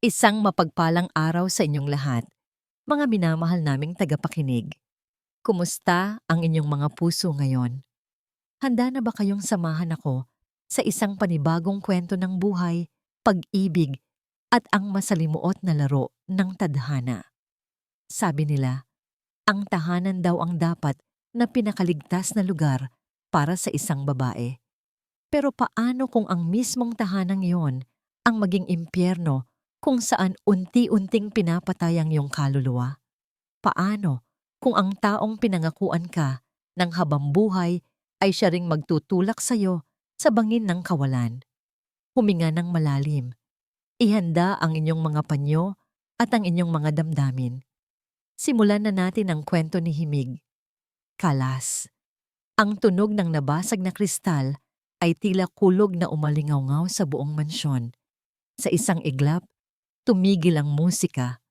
Isang mapagpalang araw sa inyong lahat, mga minamahal naming tagapakinig. Kumusta ang inyong mga puso ngayon? Handa na ba kayong samahan ako sa isang panibagong kwento ng buhay, pag-ibig, at ang masalimuot na laro ng tadhana? Sabi nila, ang tahanan daw ang dapat na pinakaligtas na lugar para sa isang babae. Pero paano kung ang mismong tahanang iyon ang maging impyerno kung saan unti-unting pinapatay ang iyong kaluluwa? Paano kung ang taong pinangakuan ka ng habambuhay ay siya ring magtutulak sa iyo sa bangin ng kawalan? Huminga ng malalim. Ihanda ang inyong mga panyo at ang inyong mga damdamin. Simulan na natin ang kwento ni Himig. Kalas. Ang tunog ng nabasag na kristal ay tila kulog na umalingaw sa buong mansyon. Sa isang iglap, tumigil ang musika,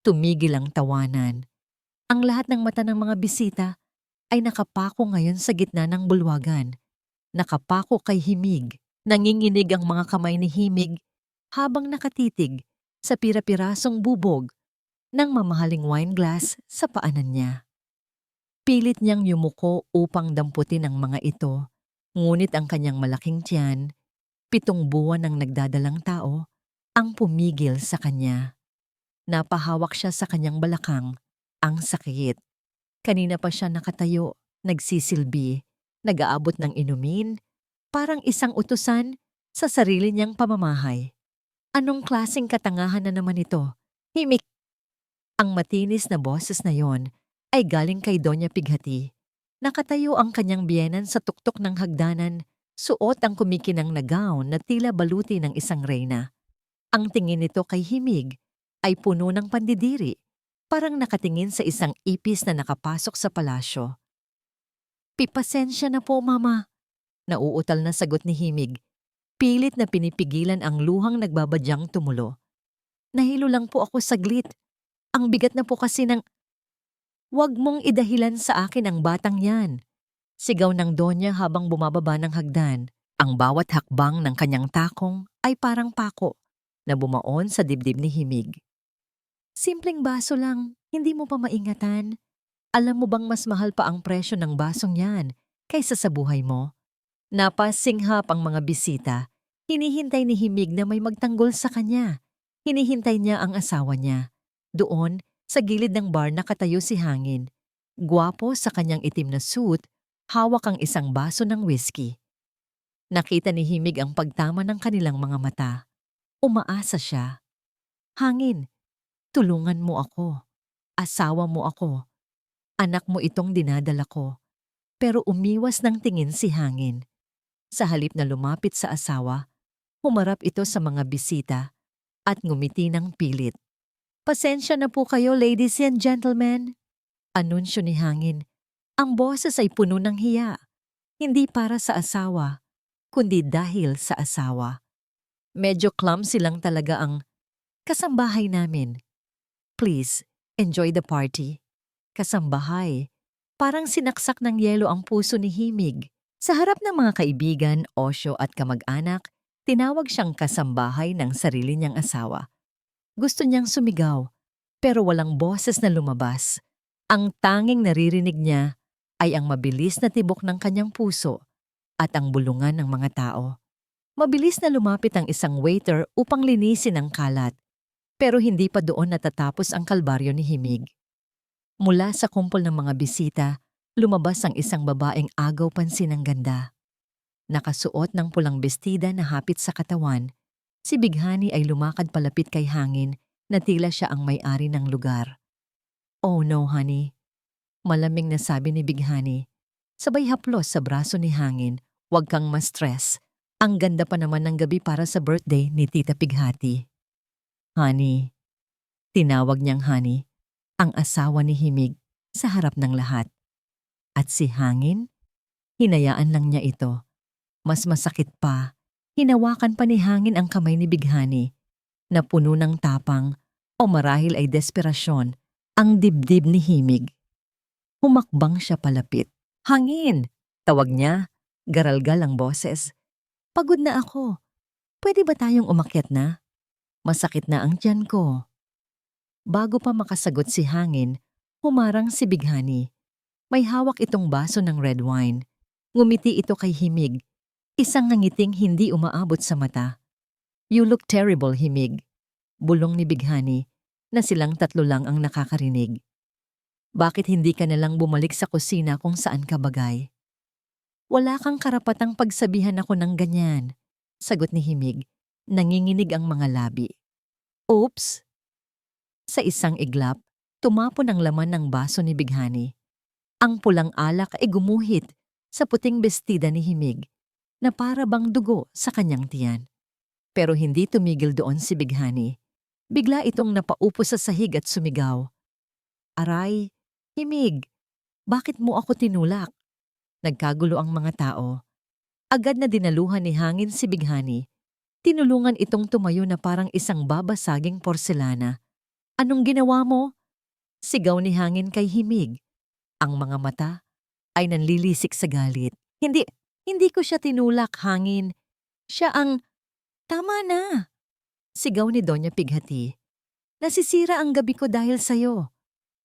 tumigil ang tawanan. Ang lahat ng mata ng mga bisita ay nakapako ngayon sa gitna ng bulwagan. Nakapako kay Himig. Nanginginig ang mga kamay ni Himig habang nakatitig sa pira-pirasong bubog ng mamahaling wine glass sa paanan niya. Pilit niyang yumuko upang damputin ang mga ito, ngunit ang kanyang malaking tiyan, 7 buwan ng nagdadalang tao, ang pumigil sa kanya. Napahawak siya sa kanyang balakang, ang sakit. Kanina pa siya nakatayo, nagsisilbi, nag-aabot ng inumin, parang isang utusan sa sarili niyang pamamahay. Anong klaseng katangahan na naman ito? Himik! Ang matinis na boses na yon ay galing kay Doña Pighati. Nakatayo ang kanyang biyenan sa tuktok ng hagdanan, suot ang kumikinang na gown na tila baluti ng isang reyna. Ang tingin nito kay Himig ay puno ng pandidiri, parang nakatingin sa isang ipis na nakapasok sa palasyo. "Pipasensya na po, Mama," nauutal na sagot ni Himig. Pilit na pinipigilan ang luhang nagbabadyang tumulo. "Nahilo lang po ako saglit. Ang bigat na po kasi ng—" "Huwag mong idahilan sa akin ang batang yan," sigaw ng Donya habang bumababa ng hagdan. Ang bawat hakbang ng kanyang takong ay parang pako na bumaon sa dibdib ni Himig. "Simpleng baso lang, hindi mo pa maingatan. Alam mo bang mas mahal pa ang presyo ng basong yan kaysa sa buhay mo?" Napasinghap ang mga bisita. Hinihintay ni Himig na may magtanggol sa kanya. Hinihintay niya ang asawa niya. Doon, sa gilid ng bar nakatayo si Hangin. Gwapo sa kanyang itim na suit, hawak ang isang baso ng whiskey. Nakita ni Himig ang pagtama ng kanilang mga mata. Umaasa siya. "Hangin, tulungan mo ako. Asawa mo ako. Anak mo itong dinadala ko." Pero umiwas ng tingin si Hangin. Sa halip na lumapit sa asawa, humarap ito sa mga bisita at ngumiti ng pilit. "Pasensya na po kayo, ladies and gentlemen," anunsyo ni Hangin. Ang boses ay puno ng hiya. Hindi para sa asawa, kundi dahil sa asawa. Medyo clumsy lang talaga ang kasambahay namin. "Please, enjoy the party." Kasambahay. Parang sinaksak ng yelo ang puso ni Himig. Sa harap ng mga kaibigan, osyo at kamag-anak, tinawag siyang kasambahay ng sarili niyang asawa. Gusto niyang sumigaw, pero walang boses na lumabas. Ang tanging naririnig niya ay ang mabilis na tibok ng kanyang puso at ang bulungan ng mga tao. Mabilis na lumapit ang isang waiter upang linisin ang kalat, pero hindi pa doon natatapos ang kalbaryo ni Himig. Mula sa kumpol ng mga bisita, lumabas ang isang babaeng agaw pansin ng ganda. Nakasuot ng pulang bestida na hapit sa katawan, si Bighani ay lumakad palapit kay Hangin na tila siya ang may-ari ng lugar. "Oh no, honey," malamig na sabi ni Bighani. Sabay haplos sa braso ni Hangin, "Huwag kang ma-stress. Ang ganda pa naman ng gabi para sa birthday ni Tita Pighati." "Honey," tinawag niyang honey, ang asawa ni Himig sa harap ng lahat. At si Hangin, hinayaan lang niya ito. Mas masakit pa, hinawakan pa ni Hangin ang kamay ni Bighani na puno ng tapang o marahil ay desperasyon ang dibdib ni Himig. Humakbang siya palapit. "Hangin!" tawag niya, garalgal ang boses. "Pagod na ako. Pwede ba tayong umakyat na?" Masakit na ang tiyan ko. Bago pa makasagot si Hangin, humarang si Bighani. May hawak itong baso ng red wine. Ngumiti ito kay Himig. Isang ngangiting hindi umaabot sa mata. You look terrible, Himig. Bulong ni Bighani na silang tatlo lang ang nakakarinig. Bakit hindi ka nalang bumalik sa kusina kung saan ka bagay? Wala kang karapatang pagsabihan ako ng ganyan, sagot ni Himig. Nanginginig ang mga labi. Oops! Sa isang iglap, tumapon ang laman ng baso ni Bighani. Ang pulang alak ay gumuhit sa puting bestida ni Himig na para bang dugo sa kanyang tiyan. Pero hindi tumigil doon si Bighani. Bigla itong napaupo sa sahig at sumigaw. Aray, Himig, bakit mo ako tinulak? Nagkagulo ang mga tao. Agad na dinaluhan ni Hangin si Bighani. Tinulungan itong tumayo na parang isang babasaging porselana. Anong ginawa mo? Sigaw ni Hangin kay Himig. Ang mga mata ay nanlilisik sa galit. Hindi ko siya tinulak, Hangin. Siya ang... Tama na! Sigaw ni Doña Pighati. Nasisira ang gabi ko dahil sa'yo.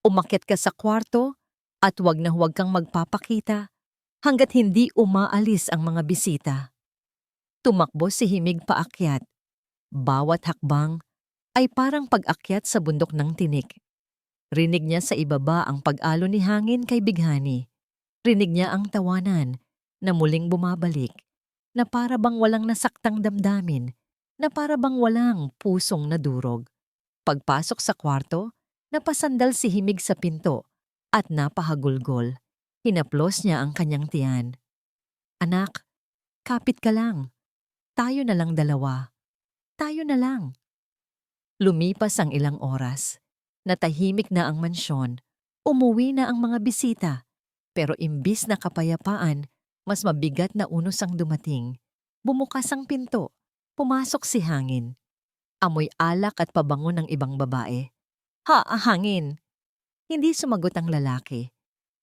Umakyat ka sa kwarto at huwag na huwag kang magpapakita hanggat hindi umaalis ang mga bisita. Tumakbo si Himig paakyat. Bawat hakbang ay parang pag-akyat sa bundok ng tinik. Rinig niya sa ibaba ang pag-alo ni Hangin kay Bighani. Rinig niya ang tawanan na muling bumabalik, na para bang walang nasaktang damdamin, na para bang walang pusong nadurog. Pagpasok sa kwarto, napasandal si Himig sa pinto at napahagulgol. Hinaplos niya ang kanyang tiyan. Anak, kapit ka lang. Tayo na lang dalawa. Tayo na lang. Lumipas ang ilang oras. Natahimik na ang mansyon. Umuwi na ang mga bisita. Pero imbis na kapayapaan, mas mabigat na unos ang dumating. Bumukas ang pinto. Pumasok si Hangin. Amoy alak at pabango ng ibang babae. Hangin! Hindi sumagot ang lalaki.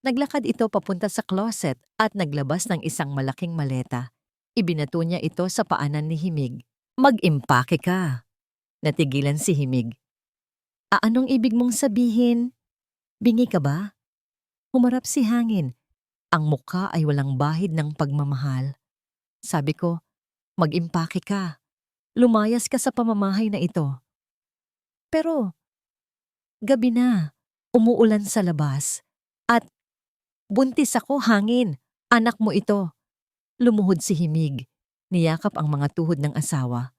Naglakad ito papunta sa closet at naglabas ng isang malaking maleta. Ibinato niya ito sa paanan ni Himig. Mag-impake ka. Natigilan si Himig. Anong ibig mong sabihin? Bingi ka ba? Humarap si Hangin. Ang mukha ay walang bahid ng pagmamahal. Sabi ko, mag-impake ka. Lumayas ka sa pamamahay na ito. Pero, gabi na, umuulan sa labas. At, buntis ako, Hangin. Anak mo ito. Lumuhod si Himig. Niyakap ang mga tuhod ng asawa.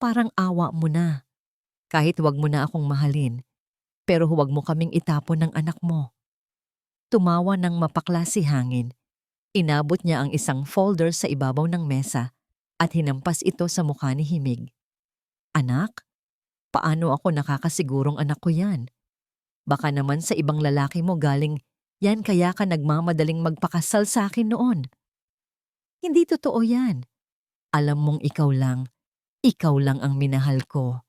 Parang awa mo na. Kahit huwag mo na akong mahalin, pero huwag mo kaming itapon ng anak mo. Tumawa ng mapakla si Hangin. Inabot niya ang isang folder sa ibabaw ng mesa at hinampas ito sa mukha ni Himig. Anak, paano ako nakakasigurong anak ko yan? Baka naman sa ibang lalaki mo galing yan kaya ka nagmamadaling magpakasal sa akin noon. Hindi totoo yan. Alam mong ikaw lang ang minahal ko.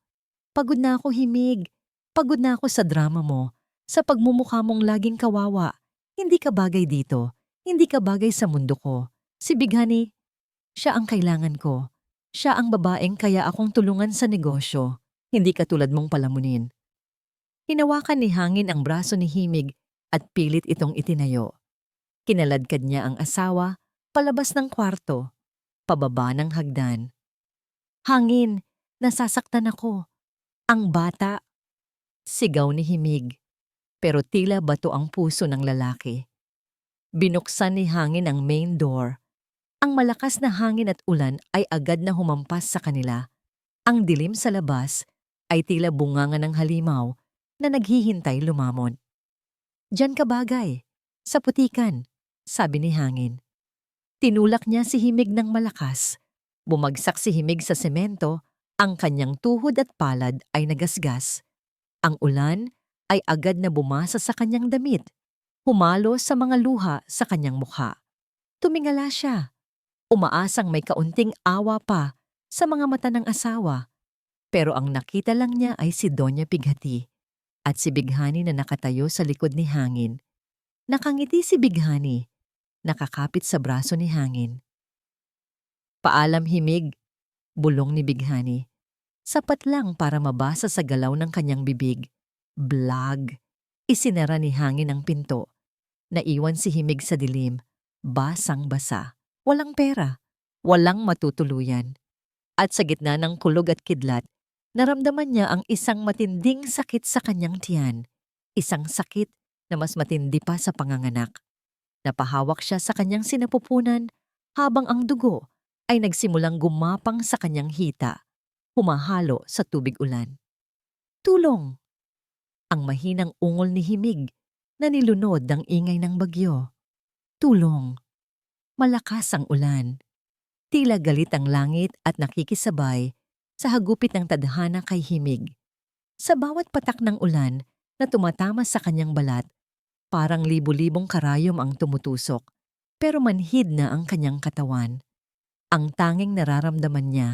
Pagod na ako, Himig. Pagod na ako sa drama mo, sa pagmumukha mong laging kawawa. Hindi ka bagay dito. Hindi ka bagay sa mundo ko. Si Bighani, siya ang kailangan ko. Siya ang babaeng kaya akong tulungan sa negosyo. Hindi katulad mong palamunin. Hinawakan ni Hangin ang braso ni Himig at pilit itong itinayo. Kinaladkad niya ang asawa, palabas ng kwarto, pababa ng hagdan. Hangin, nasasaktan ako. Ang bata. Sigaw ni Himig. Pero tila bato ang puso ng lalaki. Binuksan ni Hangin ang main door. Ang malakas na hangin at ulan ay agad na humampas sa kanila. Ang dilim sa labas ay tila bunganga ng halimaw na naghihintay lumamon. Diyan ka bagay, sa putikan, sabi ni Hangin. Tinulak niya si Himig ng malakas. Bumagsak si Himig sa semento, ang kanyang tuhod at palad ay nagasgas. Ang ulan ay agad na bumasa sa kanyang damit, humalo sa mga luha sa kanyang mukha. Tumingala siya. Umaasang may kaunting awa pa sa mga mata ng asawa. Pero ang nakita lang niya ay si Doña Pighati at si Bighani na nakatayo sa likod ni Hangin. Nakangiti si Bighani, nakakapit sa braso ni Hangin. Paalam, Himig, bulong ni Bighani. Sapat lang para mabasa sa galaw ng kanyang bibig. Blag. Isinara ni Hangin ang pinto. Naiwan si Himig sa dilim. Basang-basa. Walang pera. Walang matutuluyan. At sa gitna ng kulog at kidlat, naramdaman niya ang isang matinding sakit sa kanyang tiyan. Isang sakit na mas matindi pa sa panganganak. Napahawak siya sa kanyang sinapupunan habang ang dugo ay nagsimulang gumapang sa kanyang hita, humahalo sa tubig ulan. Tulong! Ang mahinang ungol ni Himig na nilunod ng ingay ng bagyo. Tulong! Malakas ang ulan. Tila galit ang langit at nakikisabay sa hagupit ng tadhana kay Himig. Sa bawat patak ng ulan na tumatama sa kanyang balat, parang libu-libong karayom ang tumutusok, pero manhid na ang kanyang katawan. Ang tanging nararamdaman niya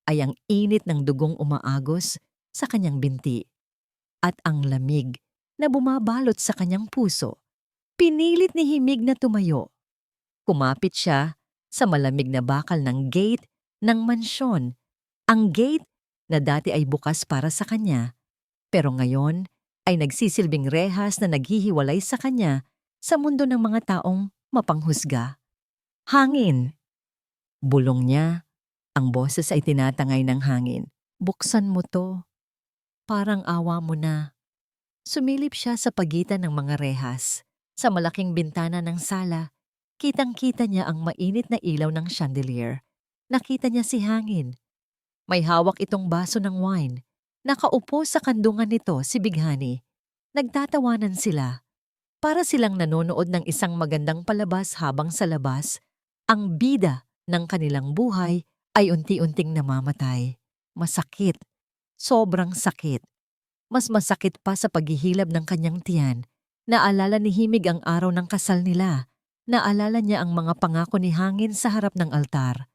ay ang init ng dugong umaagos sa kanyang binti at ang lamig na bumabalot sa kanyang puso. Pinilit ni Himig na tumayo. Kumapit siya sa malamig na bakal ng gate ng mansyon. Ang gate na dati ay bukas para sa kanya, pero ngayon ay nagsisilbing rehas na naghihiwalay sa kanya sa mundo ng mga taong mapanghusga. Hangin! Bulong niya. Ang boses ay tinatangay ng hangin. Buksan mo to. Parang awa mo na. Sumilip siya sa pagitan ng mga rehas. Sa malaking bintana ng sala, kitang-kita niya ang mainit na ilaw ng chandelier. Nakita niya si Hangin. May hawak itong baso ng wine. Nakaupo sa kandungan nito si Bighani. Nagtatawanan sila. Para silang nanonood ng isang magandang palabas habang sa labas, ang bida ng kanilang buhay ay unti-unting namamatay. Masakit. Sobrang sakit. Mas masakit pa sa paghihilab ng kanyang tiyan. Naalala ni Himig ang araw ng kasal nila. Naalala niya ang mga pangako ni Hangin sa harap ng altar.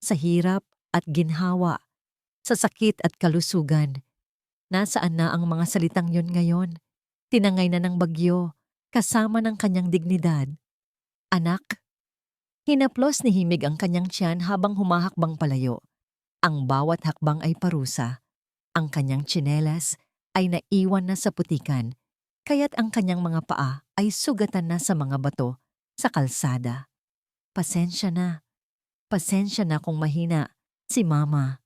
Sa hirap at ginhawa. Sa sakit at kalusugan. Nasaan na ang mga salitang yun ngayon? Tinangay na ng bagyo, kasama ng kanyang dignidad. Anak? Hinaplos ni Himig ang kanyang tiyan habang humahakbang palayo. Ang bawat hakbang ay parusa. Ang kanyang tsinelas ay naiwan na sa putikan, kaya't ang kanyang mga paa ay sugatan na sa mga bato sa kalsada. Pasensya na kung mahina si Mama.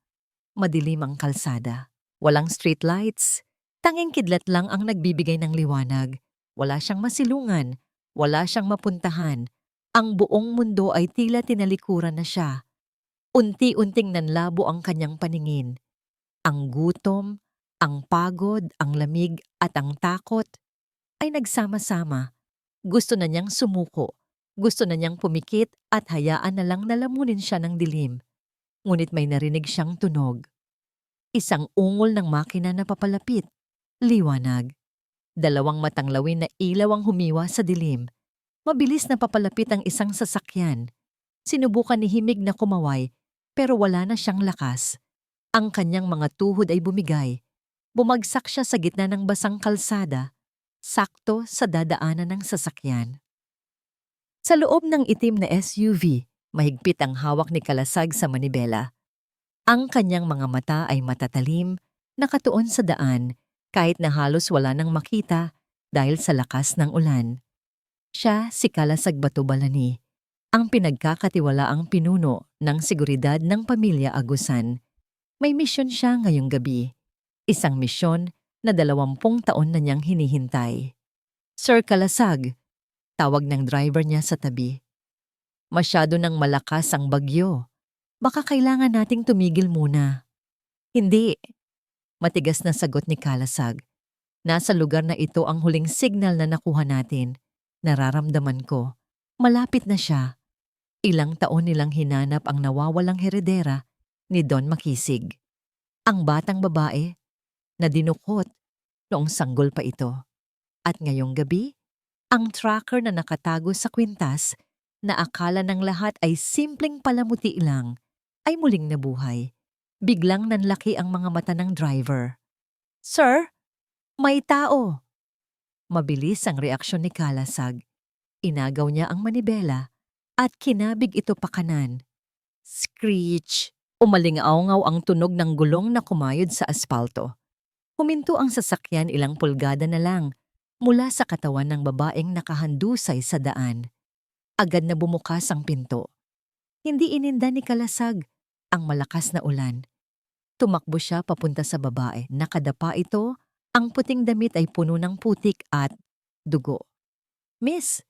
Madilim ang kalsada. Walang street lights. Tanging kidlat lang ang nagbibigay ng liwanag. Wala siyang masilungan. Wala siyang mapuntahan. Ang buong mundo ay tila tinalikuran na siya. Unti-unting nanlabo ang kanyang paningin. Ang gutom, ang pagod, ang lamig at ang takot ay nagsama-sama. Gusto na niyang sumuko. Gusto na niyang pumikit at hayaan na lang nalamunin siya ng dilim. Ngunit may narinig siyang tunog. Isang ungol ng makina na papalapit. Liwanag. Dalawang matanglawin na ilaw ang humiwa sa dilim. Mabilis na papalapit ang isang sasakyan. Sinubukan ni Himig na kumaway, pero wala na siyang lakas. Ang kanyang mga tuhod ay bumigay. Bumagsak siya sa gitna ng basang kalsada, sakto sa dadaanan ng sasakyan. Sa loob ng itim na SUV, mahigpit ang hawak ni Kalasag sa manibela. Ang kanyang mga mata ay matatalim, nakatuon sa daan, kahit na halos wala nang makita dahil sa lakas ng ulan. Siya si Kalasag Batubalani, ang pinagkakatiwalaang pinuno ng seguridad ng pamilya Agusan. May misyon siya ngayong gabi. Isang misyon na 20 taon na niyang hinihintay. Sir Kalasag, tawag ng driver niya sa tabi. Masyado nang malakas ang bagyo. Baka kailangan nating tumigil muna. Hindi. Matigas na sagot ni Kalasag. Nasa lugar na ito ang huling signal na nakuha natin. Nararamdaman ko. Malapit na siya. Ilang taon nilang hinanap ang nawawalang heredera ni Don Makisig. Ang batang babae na dinukot noong sanggol pa ito. At ngayong gabi, ang tracker na nakatago sa kwintas na akala ng lahat ay simpleng palamuti lang ay muling nabuhay. Biglang nanlaki ang mga mata ng driver. Sir, may tao! Mabilis ang reaksyon ni Kalasag. Inagaw niya ang manibela at kinabig ito pakanan. Screech! Umalingaw ang tunog ng gulong na kumayod sa aspalto. Huminto ang sasakyan ilang pulgada na lang mula sa katawan ng babaeng nakahandusay sa daan. Agad na bumukas ang pinto. Hindi ininda ni Kalasag ang malakas na ulan. Tumakbo siya papunta sa babae. Nakadapa ito, ang puting damit ay puno ng putik at dugo. Miss!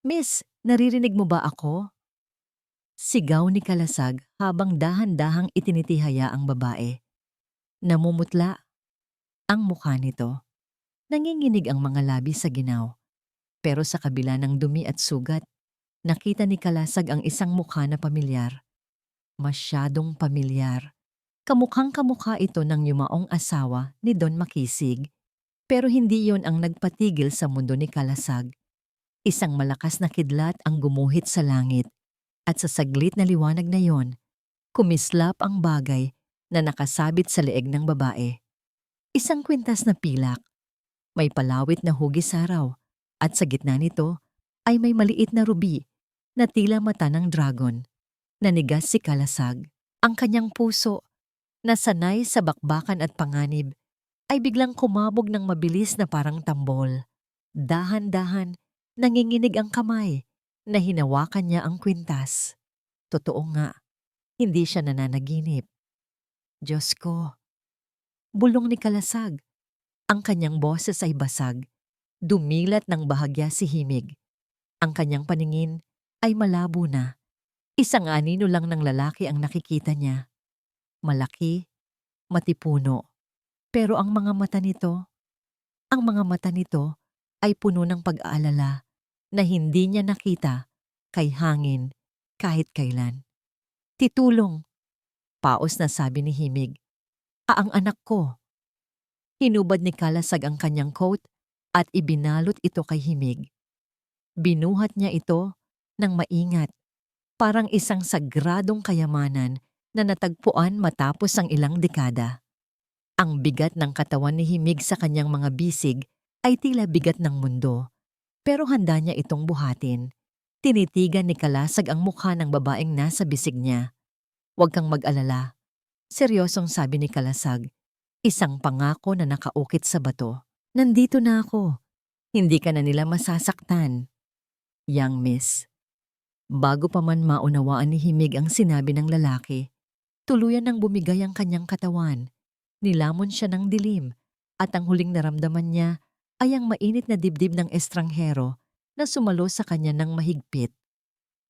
Miss! Naririnig mo ba ako? Sigaw ni Kalasag habang dahan-dahang itinitihaya ang babae. Namumutla ang mukha nito. Nanginginig ang mga labi sa ginaw. Pero sa kabila ng dumi at sugat, nakita ni Kalasag ang isang mukha na pamilyar. Masyadong pamilyar. Kamukhang kamukha ito ng yumaong asawa ni Don Makisig. Pero hindi yon ang nagpatigil sa mundo ni Kalasag. Isang malakas na kidlat ang gumuhit sa langit. At sa saglit na liwanag na yon, kumislap ang bagay na nakasabit sa leeg ng babae. Isang kwintas na pilak. May palawit na hugis araw. At sa gitna nito ay may maliit na ruby na tila mata ng dragon. Nanigas si Kalasag. Ang kanyang puso, na sanay sa bakbakan at panganib, ay biglang kumabog ng mabilis na parang tambol. Dahan-dahan, nanginginig ang kamay na hinawakan niya ang kwintas. Totoo nga, hindi siya nananaginip. Diyos ko! Bulong ni Kalasag. Ang kanyang boses ay basag. Dumilat ng bahagya si himig. Ang kanyang paningin ay malabo na. Isang anino lang ng lalaki ang nakikita niya. Malaki, matipuno. Pero ang mga mata nito ay puno ng pag-aalala na hindi niya nakita kay hangin kahit kailan. Titulong, paos na sabi ni himig. Ang anak ko. Hinubad ni Kalasag ang kanyang coat at ibinalot ito kay himig. Binuhat niya ito ng maingat, parang isang sagradong kayamanan na natagpuan matapos ang ilang dekada. Ang bigat ng katawan ni himig sa kanyang mga bisig ay tila bigat ng mundo, pero handa niya itong buhatin. Tinitigan ni Kalasag ang mukha ng babaeng nasa bisig niya. Huwag kang mag-alala. Seryosong sabi ni Kalasag. Isang pangako na nakaukit sa bato. Nandito na ako. Hindi ka na nila masasaktan. Young miss. Bago pa man maunawaan ni himig ang sinabi ng lalaki, tuluyan nang bumigay ang kanyang katawan. Nilamon siya ng dilim at ang huling naramdaman niya ay ang mainit na dibdib ng estranghero na sumalo sa kanya ng mahigpit.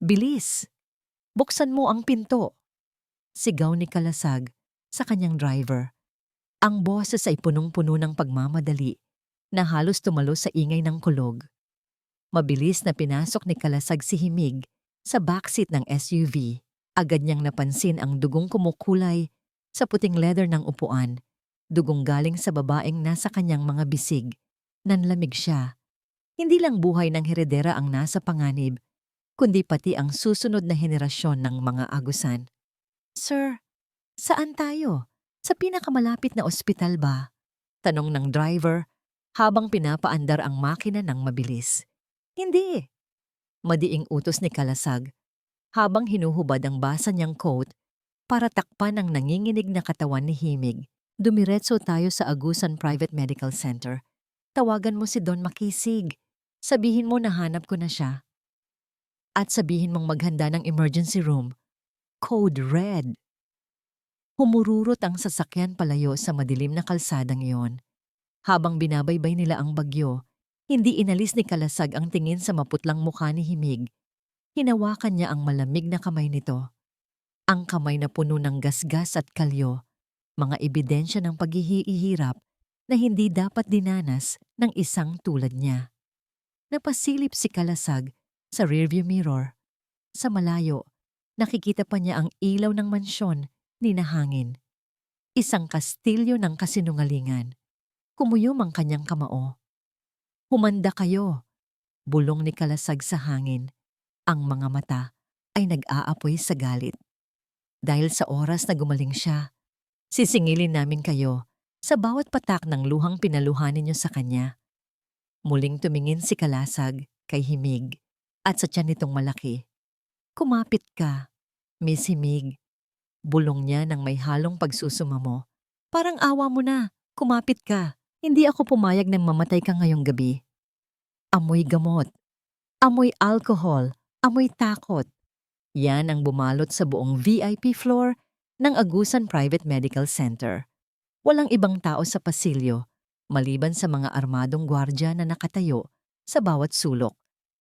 Bilis! Buksan mo ang pinto! Sigaw ni Kalasag sa kanyang driver. Ang boses ay punong-puno ng pagmamadali na halos tumalo sa ingay ng kulog. Mabilis na pinasok ni Kalasag si himig sa backseat ng SUV. Agad niyang napansin ang dugong kumukulay sa puting leather ng upuan. Dugong galing sa babaeng nasa kanyang mga bisig. Nanlamig siya. Hindi lang buhay ng heredera ang nasa panganib, kundi pati ang susunod na henerasyon ng mga agusan. Sir, saan tayo? Sa pinakamalapit na ospital ba? Tanong ng driver habang pinapaandar ang makina ng mabilis. Hindi. Madiing utos ni Kalasag habang hinuhubad ang basa niyang coat para takpan ang nanginginig na katawan ni himig. Dumiretso tayo sa Agusan Private Medical Center. Tawagan mo si Don Makisig. Sabihin mo na hanap ko na siya. At sabihin mong maghanda ng emergency room. Code Red. Humururot ang sasakyan palayo sa madilim na kalsadang iyon. Habang binabaybay nila ang bagyo, hindi inalis ni Kalasag ang tingin sa maputlang mukha ni himig. Hinawakan niya ang malamig na kamay nito. Ang kamay na puno ng gasgas at kalyo, mga ebidensya ng paghihirap na hindi dapat dinanas ng isang tulad niya. Napasilip si Kalasag sa rearview mirror. Sa malayo, nakikita pa niya ang ilaw ng mansyon ni Nahangin. Isang kastilyo ng kasinungalingan. Kumuyom ang kanyang kamao. Humanda kayo, bulong ni Kalasag sa hangin. Ang mga mata ay nag-aapoy sa galit. Dahil sa oras na gumaling siya, sisingilin namin kayo sa bawat patak ng luhang pinaluhanin niyo sa kanya. Muling tumingin si Kalasag kay himig at sa tiyan nitong malaki. Kumapit ka, Miss Himig. Bulong niya ng may halong pagsusumamo. Parang awa mo na, kumapit ka. Hindi ako pumayag na mamatay ka ngayong gabi. Amoy gamot, amoy alcohol, amoy takot. Yan ang bumalot sa buong VIP floor ng Agusan Private Medical Center. Walang ibang tao sa pasilyo, maliban sa mga armadong gwardya na nakatayo sa bawat sulok.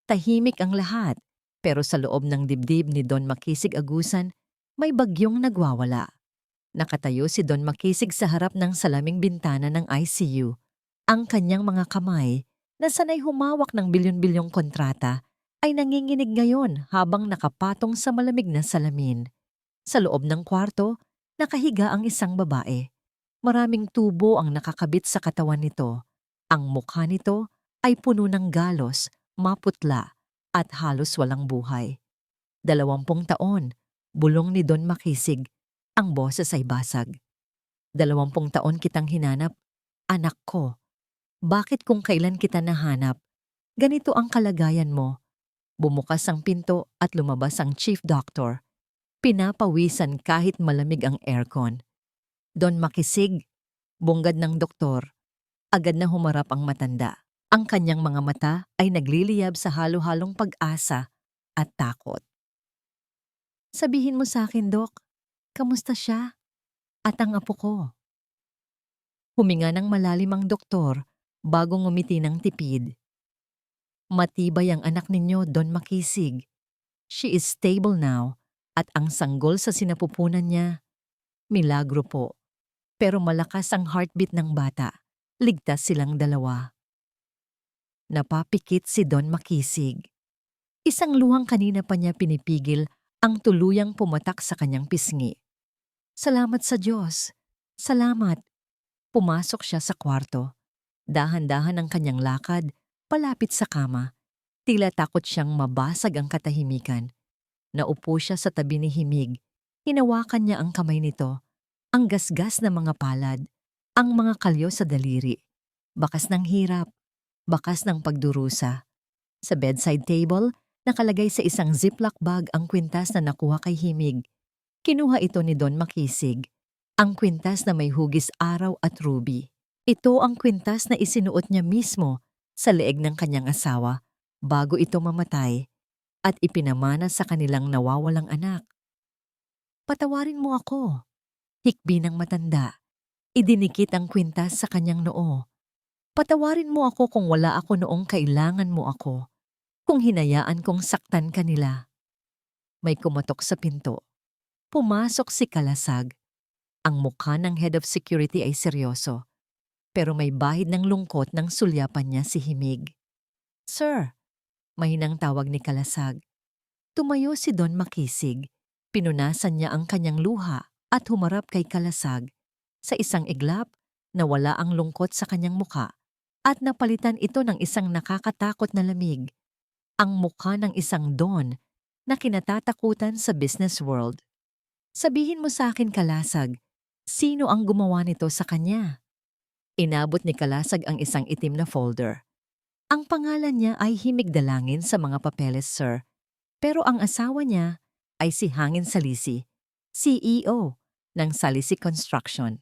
Tahimik ang lahat, pero sa loob ng dibdib ni Don Makisig Agusan, may bagyong nagwawala. Nakatayo si Don Makisig sa harap ng salaming bintana ng ICU. Ang kanyang mga kamay, na sanay humawak ng bilyon-bilyong kontrata, ay nanginginig ngayon habang nakapatong sa malamig na salamin. Sa loob ng kwarto, nakahiga ang isang babae. Maraming tubo ang nakakabit sa katawan nito. Ang mukha nito ay puno ng galos, maputla, at halos walang buhay. 20 taon, bulong ni Don Makisig, ang boses ay basag. 20 taon kitang hinanap, anak ko. Bakit kung kailan kita nahanap, ganito ang kalagayan mo? Bumukas ang pinto at lumabas ang chief doctor. Pinapawisan kahit malamig ang aircon. Don Makisig, bunggad ng doktor. Agad na humarap ang matanda. Ang kanyang mga mata ay nagliliyab sa halo-halong pag-asa at takot. Sabihin mo sa akin, Dok, kamusta siya? At ang apo ko? Huminga ng malalim ang doktor bago ngumiti ng tipid. Matibay ang anak ninyo, Don Makisig. She is stable now at ang sanggol sa sinapupunan niya, milagro po. Pero malakas ang heartbeat ng bata. Ligtas silang dalawa. Napapikit si Don Makisig. Isang luhang kanina pa niya pinipigil ang tuluyang pumatak sa kanyang pisngi. Salamat sa Diyos. Salamat. Pumasok siya sa kwarto. Dahan-dahan ang kanyang lakad, palapit sa kama. Tila takot siyang mabasag ang katahimikan. Naupo siya sa tabi ni Himig. Hinawakan niya ang kamay nito. Ang gasgas na mga palad, ang mga kalyo sa daliri. Bakas ng hirap, bakas ng pagdurusa. Sa bedside table, nakalagay sa isang ziplock bag ang kwintas na nakuha kay Himig. Kinuha ito ni Don Makisig. Ang kwintas na may hugis araw at ruby. Ito ang kwintas na isinuot niya mismo sa leeg ng kanyang asawa bago ito mamatay at ipinamana sa kanilang nawawalang anak. Patawarin mo ako. Hikbi ng matanda. Idinikit ang kwintas sa kanyang noo. Patawarin mo ako kung wala ako noong kailangan mo ako. Kung hinayaan kong saktan ka nila. May kumatok sa pinto. Pumasok si Kalasag. Ang mukha ng head of security ay seryoso. Pero may bahid ng lungkot nang sulyapan niya si Himig. Sir, mahinang tawag ni Kalasag. Tumayo si Don Makisig. Pinunasan niya ang kanyang luha at humarap kay Kalasag. Sa isang iglap, nawala ang lungkot sa kanyang muka at napalitan ito ng isang nakakatakot na lamig. Ang mukha ng isang Don na kinatatakutan sa business world. Sabihin mo sa akin, Kalasag, sino ang gumawa nito sa kanya? Inabot ni Kalasag ang isang itim na folder. Ang pangalan niya ay Himig Dalangin sa mga papeles, sir. Pero ang asawa niya ay si Hangin Salisi, CEO ng Salisi Construction.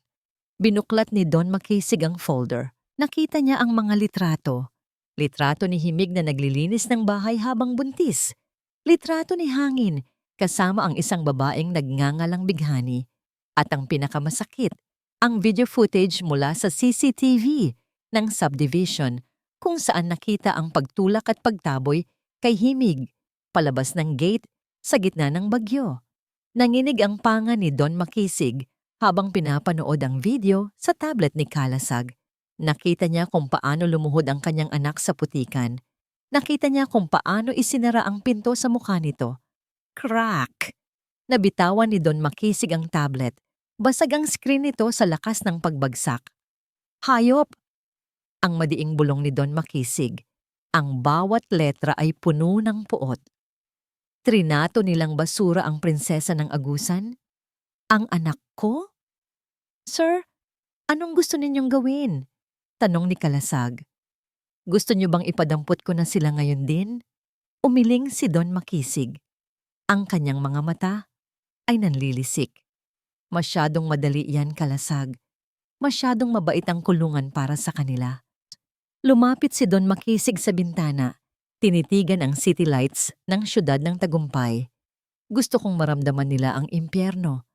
Binuklat ni Don Makisig ang folder. Nakita niya ang mga litrato. Litrato ni Himig na naglilinis ng bahay habang buntis. Litrato ni Hangin kasama ang isang babaeng nagngangalang bighani. At ang pinakamasakit, ang video footage mula sa CCTV ng subdivision kung saan nakita ang pagtulak at pagtaboy kay Himig palabas ng gate sa gitna ng bagyo. Nanginig ang panga ni Don Makisig habang pinapanood ang video sa tablet ni Kalasag. Nakita niya kung paano lumuhod ang kanyang anak sa putikan. Nakita niya kung paano isinara ang pinto sa mukha nito. Crack! Nabitawan ni Don Makisig ang tablet. Basag ang screen nito sa lakas ng pagbagsak. Hayop! Ang madiing bulong ni Don Makisig. Ang bawat letra ay puno ng puot. Trinato nilang basura ang prinsesa ng Agusan? Ang anak ko? Sir, anong gusto ninyong gawin? Tanong ni Kalasag. Gusto niyo bang ipadampot ko na sila ngayon din? Umiling si Don Makisig. Ang kanyang mga mata ay nanlilisik. Masyadong madali yan, Kalasag. Masyadong mabait ang kulungan para sa kanila. Lumapit si Don Makisig sa bintana. Tinitigan ang city lights ng syudad ng Tagumpay. Gusto kong maramdaman nila ang impyerno.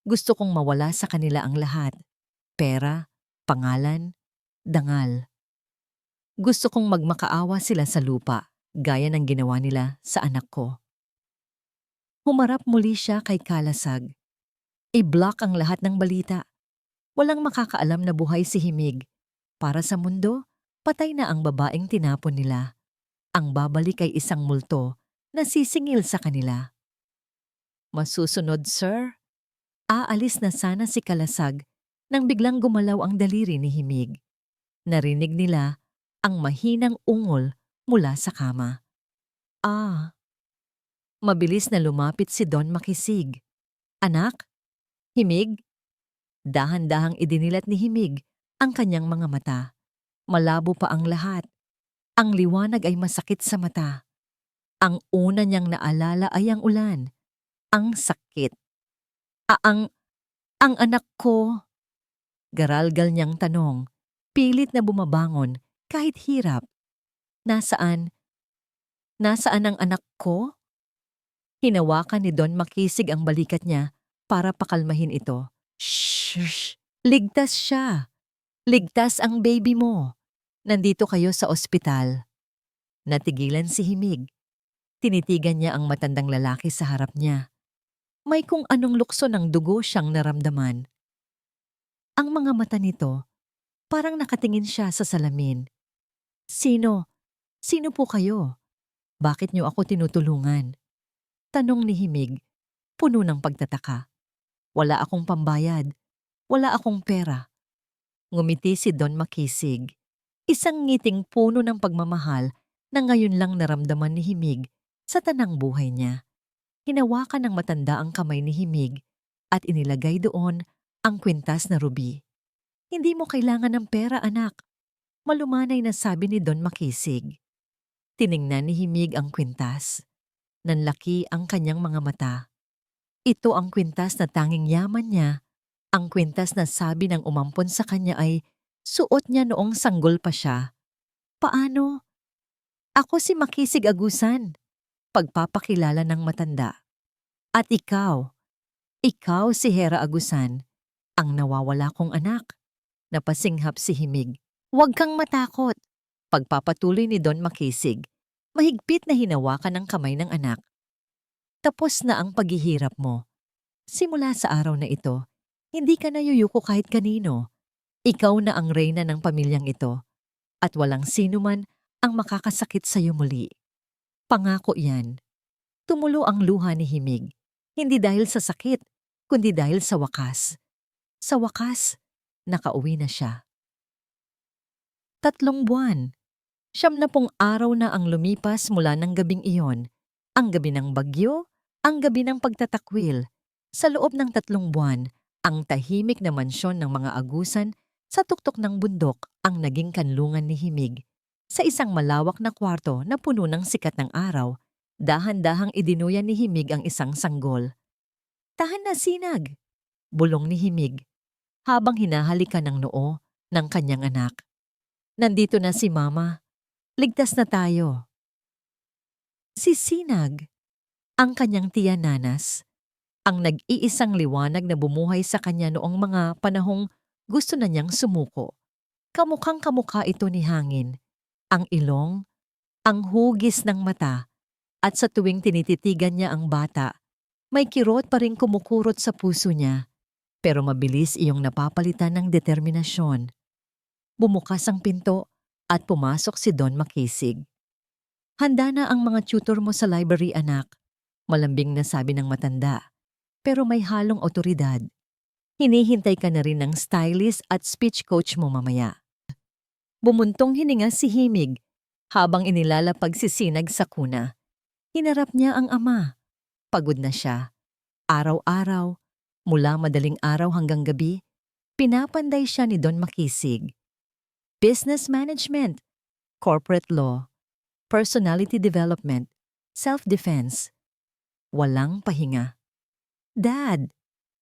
Gusto kong mawala sa kanila ang lahat. Pera, pangalan, dangal. Gusto kong magmakaawa sila sa lupa, gaya ng ginawa nila sa anak ko. Humarap muli siya kay Kalasag. I-block ang lahat ng balita. Walang makakaalam na buhay si Himig. Para sa mundo, patay na ang babaeng tinapon nila. Ang babalik ay isang multo na sisingil sa kanila. Masusunod, sir? Aalis na sana si Kalasag nang biglang gumalaw ang daliri ni Himig. Narinig nila ang mahinang ungol mula sa kama. Mabilis na lumapit si Don Makisig. Anak? Himig? Dahan-dahang idinilat ni Himig ang kanyang mga mata. Malabo pa ang lahat. Ang liwanag ay masakit sa mata. Ang una niyang naalala ay ang ulan. Ang sakit. Ang anak ko? Garalgal niyang tanong. Pilit na bumabangon kahit hirap. Nasaan? Nasaan ang anak ko? Hinawakan ni Don Makisig ang balikat niya para pakalmahin ito. Shh! Ligtas siya. Ligtas ang baby mo. Nandito kayo sa ospital. Natigilan si Himig. Tinitigan niya ang matandang lalaki sa harap niya. May kung anong lukso ng dugo siyang naramdaman. Ang mga mata nito, parang nakatingin siya sa salamin. Sino? Sino po kayo? Bakit niyo ako tinutulungan? Tanong ni Himig, puno ng pagtataka. Wala akong pambayad. Wala akong pera. Ngumiti si Don Makisig. Isang ngiting puno ng pagmamahal na ngayon lang naramdaman ni Himig sa tanang buhay niya. Hinawakan ng matanda ang kamay ni Himig at inilagay doon ang kwintas na ruby. Hindi mo kailangan ng pera, anak. Malumanay na sabi ni Don Makisig. Tiningnan ni Himig ang kwintas. Nanlaki ang kanyang mga mata. Ito ang kwintas na tanging yaman niya. Ang kwintas na sabi ng umampon sa kanya ay suot niya noong sanggol pa siya. Paano? Ako si Makisig Agusan. Pagpapakilala ng matanda. At ikaw si Hera Agusan, ang nawawala kong anak. Napasinghap si Himig. Huwag kang matakot. Pagpapatuloy ni Don Makisig. Mahigpit na hinawakan ang kamay ng anak. Tapos na ang paghihirap mo. Simula sa araw na ito, hindi ka na yuyuko kahit kanino. Ikaw na ang reyna ng pamilyang ito. At walang sino man ang makakasakit sa iyo muli. Pangako yan. Tumulo ang luha ni Himig. Hindi dahil sa sakit, kundi dahil sa wakas. Sa wakas, nakauwi na siya. 3 buwan. 70 araw na ang lumipas mula ng gabing iyon. Ang gabi ng bagyo, ang gabi ng pagtatakwil. Sa loob ng 3 buwan, ang tahimik na mansyon ng mga Agusan sa tuktok ng bundok ang naging kanlungan ni Himig. Sa isang malawak na kwarto na puno ng sikat ng araw, dahan-dahang idinuya ni Himig ang isang sanggol. Tahan na, Sinag! Bulong ni Himig, habang hinahalikan ng noo ng kanyang anak. Nandito na si Mama. Ligtas na tayo. Si Sinag, ang kanyang tiya Nanas, ang nag-iisang liwanag na bumuhay sa kanya noong mga panahong gusto na niyang sumuko. Kamukhang kamukha ito ni Hangin. Ang ilong, ang hugis ng mata, at sa tuwing tinititigan niya ang bata, may kirot pa ring kumukurot sa puso niya, pero mabilis iyong napapalitan ng determinasyon. Bumukas ang pinto at pumasok si Don Makisig. Handa na ang mga tutor mo sa library, anak. Malambing na sabi ng matanda, pero may halong otoridad. Hinihintay ka na rin ng stylist at speech coach mo mamaya. Bumuntong hininga si Himig habang inilalapag si Sinag sa kuna. Hinarap niya ang ama. Pagod na siya. Araw-araw, mula madaling araw hanggang gabi, pinapanday siya ni Don Makisig. Business management, corporate law, personality development, self-defense. Walang pahinga. Dad,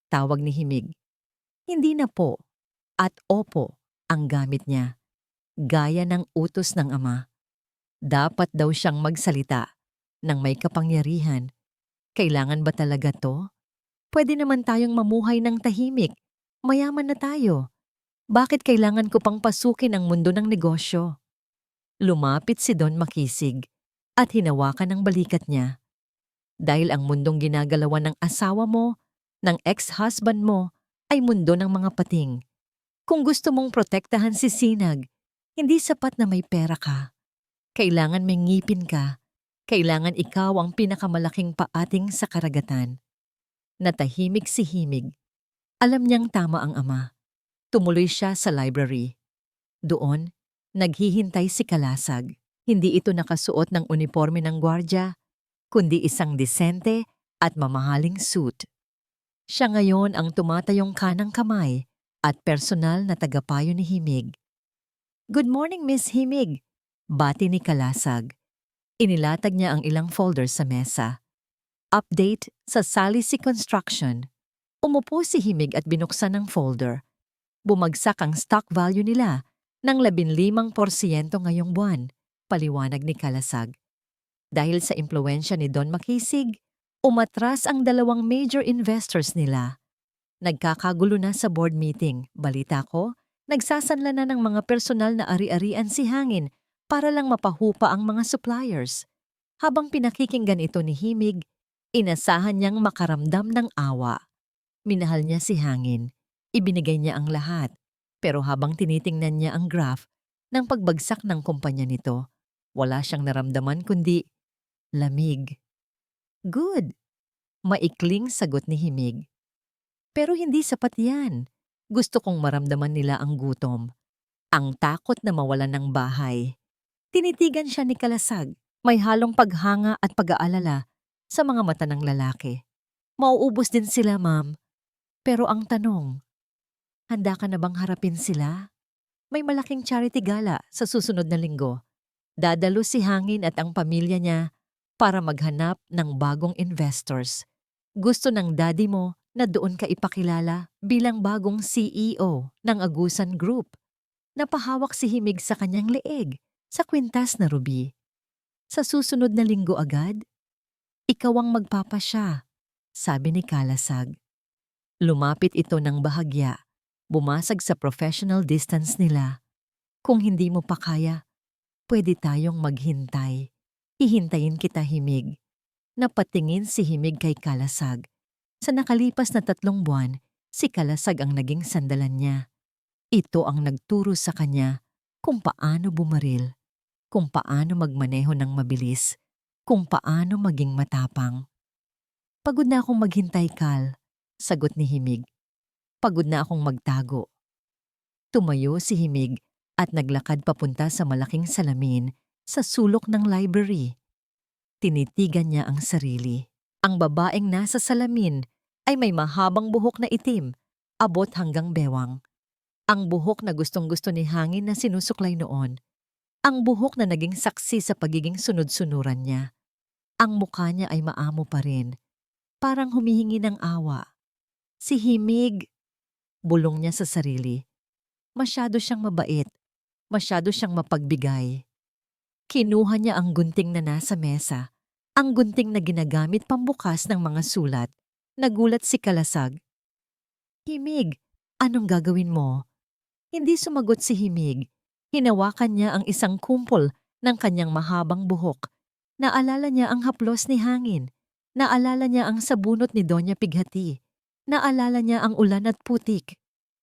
Tawag ni Himig. Hindi na po at opo ang gamit niya, gaya ng utos ng ama. Dapat daw siyang magsalita ng may kapangyarihan. Kailangan ba talaga to? Pwede naman tayong mamuhay ng tahimik. Mayaman na tayo. Bakit kailangan ko pang pasukin ang mundo ng negosyo? Lumapit si Don Makisig at hinawakan ang balikat niya. Dahil ang mundong ginagalawan ng asawa mo, ng ex-husband mo, ay mundo ng mga pating. Kung gusto mong protektahan si Sinag, hindi sapat na may pera ka. Kailangan may ngipin ka. Kailangan ikaw ang pinakamalaking paating sa karagatan. Natahimik si Himig. Alam niyang tama ang ama. Tumuloy siya sa library. Doon, naghihintay si Kalasag. Hindi ito nakasuot ng uniforme ng gwardya, kundi isang disente at mamahaling suit. Siya ngayon ang tumatayong kanang kamay at personal na tagapayo ni Himig. "Good morning, Miss Himig," bati ni Kalasag. Inilatag niya ang ilang folders sa mesa. Update sa Salisi Construction. Umupo si Himig at binuksan ang folder. Bumagsak ang stock value nila ng 15% ngayong buwan, paliwanag ni Kalasag. Dahil sa impluwensya ni Don Makisig, umatras ang dalawang major investors nila. Nagkakagulo na sa board meeting. Balita ko, nagsasanla na ng mga personal na ari-arian si Hangin para lang mapahupa ang mga suppliers. Habang pinakikinggan ito ni Himig, inasahan niyang makaramdam ng awa. Minahal niya si Hangin. Ibinigay niya ang lahat. Pero habang tinitingnan niya ang graph ng pagbagsak ng kumpanya nito, wala siyang naramdaman kundi lamig. "Good," maikling sagot ni Himig. "Pero hindi sapat yan. Gusto kong maramdaman nila ang gutom. Ang takot na mawalan ng bahay." Tinitigan siya ni Kalasag. May halong paghanga at pag-aalala sa mga mata ng lalaki. "Mauubos din sila, ma'am. Pero ang tanong, handa ka na bang harapin sila? May malaking charity gala sa susunod na linggo. Dadalo si Hangin at ang pamilya niya para maghanap ng bagong investors. Gusto ng daddy mo na doon ka ipakilala bilang bagong CEO ng Agusan Group." Napahawak si Himig sa kanyang leeg sa kwintas na ruby. "Sa susunod na linggo agad? Ikaw ang magpapasya," sabi ni Kalasag. Lumapit ito ng bahagya, bumasag sa professional distance nila. "Kung hindi mo pa kaya, pwede tayong maghintay. Hihintayin kita, Himig." Napatingin si Himig kay Kalasag. Sa nakalipas na 3 buwan, si Kalasag ang naging sandalan niya. Ito ang nagturo sa kanya kung paano bumaril, kung paano magmaneho ng mabilis, kung paano maging matapang. "Pagod na akong maghintay, Kal," sagot ni Himig. "Pagod na akong magtago." Tumayo si Himig at naglakad papunta sa malaking salamin sa sulok ng library. Tinitigan niya ang sarili. Ang babaeng nasa salamin ay may mahabang buhok na itim, abot hanggang bewang. Ang buhok na gustong-gusto ni Hangin na sinusuklay noon. Ang buhok na naging saksi sa pagiging sunod-sunuran niya. Ang mukha niya ay maamo pa rin. Parang humihingi ng awa. "Si Himig," bulong niya sa sarili. Masyado siyang mabait. Masyado siyang mapagbigay. Kinuha niya ang gunting na nasa mesa. Ang gunting na ginagamit pambukas ng mga sulat. Nagulat si Kalasag. "Himig, anong gagawin mo?" Hindi sumagot si Himig. Hinawakan niya ang isang kumpol ng kanyang mahabang buhok. Naalala niya ang haplos ni Hangin. Naalala niya ang sabunot ni Doña Pighati. Naalala niya ang ulan at putik.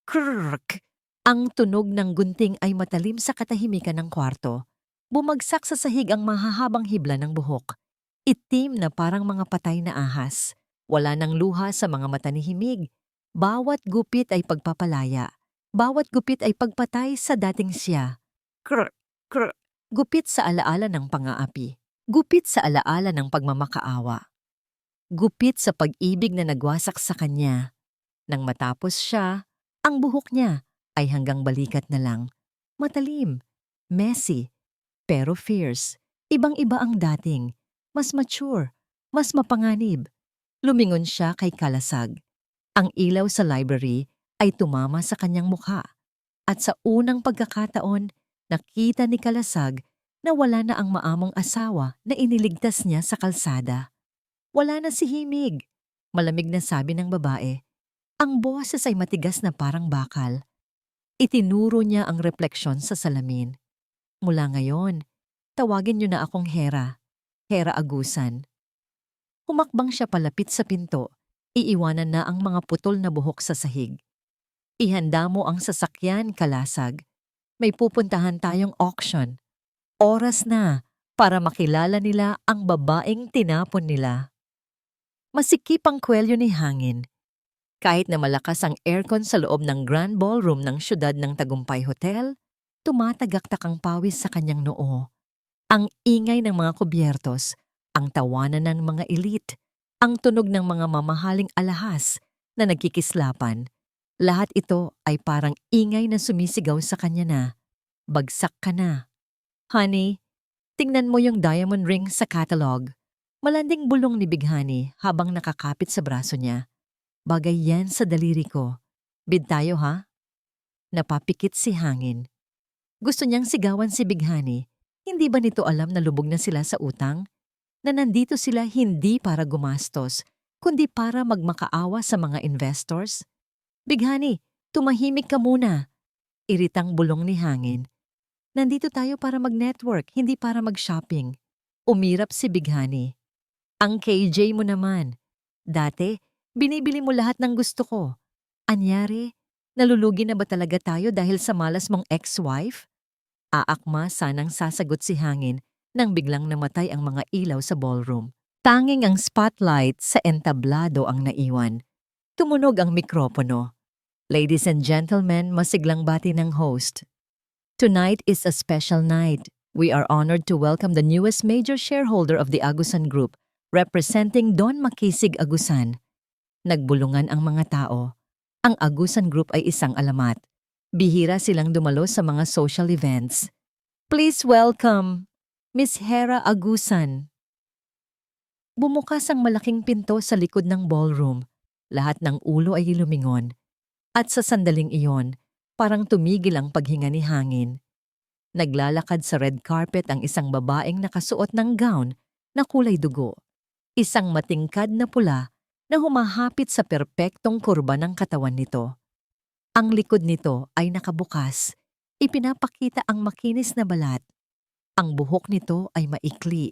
Krrrk! Ang tunog ng gunting ay matalim sa katahimikan ng kwarto. Bumagsak sa sahig ang mahahabang hibla ng buhok. Itim na parang mga patay na ahas. Wala nang luha sa mga mata ni Himig. Bawat gupit ay pagpapalaya. Bawat gupit ay pagpatay sa dating siya. Krr, krr. Gupit sa alaala ng pang-aapi. Gupit sa alaala ng pagmamakaawa. Gupit sa pag-ibig na nagwasak sa kanya. Nang matapos siya, ang buhok niya ay hanggang balikat na lang. Matalim, messy, pero fierce. Ibang-iba ang dating. Mas mature, mas mapanganib. Lumingon siya kay Kalasag. Ang ilaw sa library ay tumama sa kanyang mukha at sa unang pagkakataon, nakita ni Kalasag na wala na ang maamong asawa na iniligtas niya sa kalsada. Wala na si Himig. Malamig na sabi ng babae. Ang boses ay matigas na parang bakal. Itinuro niya ang refleksyon sa salamin. Mula ngayon, tawagin niyo na akong Hera. Hera Agusan. Humakbang siya palapit sa pinto. Iiwanan na ang mga putol na buhok sa sahig. Ihanda mo ang sasakyan, Kalasag. May pupuntahan tayong auction. Oras na para makilala nila ang babaeng tinapon nila. Masikip ang kwelyo ni Hangin. Kahit na malakas ang aircon sa loob ng Grand Ballroom ng siyudad ng Tagumpay Hotel, tumatagaktak ang pawis sa kanyang noo. Ang ingay ng mga kubyertos, ang tawanan ng mga elite, ang tunog ng mga mamahaling alahas na nagkikislapan, lahat ito ay parang ingay na sumisigaw sa kanya na, bagsak ka na. Honey, tingnan mo yung diamond ring sa catalog. Malanding bulong ni Bighani habang nakakapit sa braso niya. Bagay yan sa daliri ko. Bid tayo ha? Napapikit si Hangin. Gusto niyang sigawan si Bighani. Hindi ba nito alam na lubog na sila sa utang? Na nandito sila hindi para gumastos, kundi para magmakaawa sa mga investors? Bighani, tumahimik ka muna. Iritang bulong ni Hangin. Nandito tayo para mag-network, hindi para mag-shopping. Umirap si Bighani. Ang KJ mo naman. Dati, binibili mo lahat ng gusto ko. Anyari, nalulugi na ba talaga tayo dahil sa malas mong ex-wife? Aakma sanang sasagot si Hangin nang biglang namatay ang mga ilaw sa ballroom. Tanging ang spotlight sa entablado ang naiwan. Tumunog ang mikropono. Ladies and gentlemen, masiglang bati ng host. Tonight is a special night. We are honored to welcome the newest major shareholder of the Agusan Group, representing Don Makisig Agusan. Nagbulungan ang mga tao. Ang Agusan Group ay isang alamat. Bihira silang dumalo sa mga social events. Please welcome Miss Hera Agusan. Bumukas ang malaking pinto sa likod ng ballroom. Lahat ng ulo ay lumingon. At sa sandaling iyon, parang tumigil ang paghinga ni Hangin. Naglalakad sa red carpet ang isang babaeng nakasuot ng gown na kulay dugo. Isang matingkad na pula na humahapit sa perpektong kurba ng katawan nito. Ang likod nito ay nakabukas. Ipinapakita ang makinis na balat. Ang buhok nito ay maikli,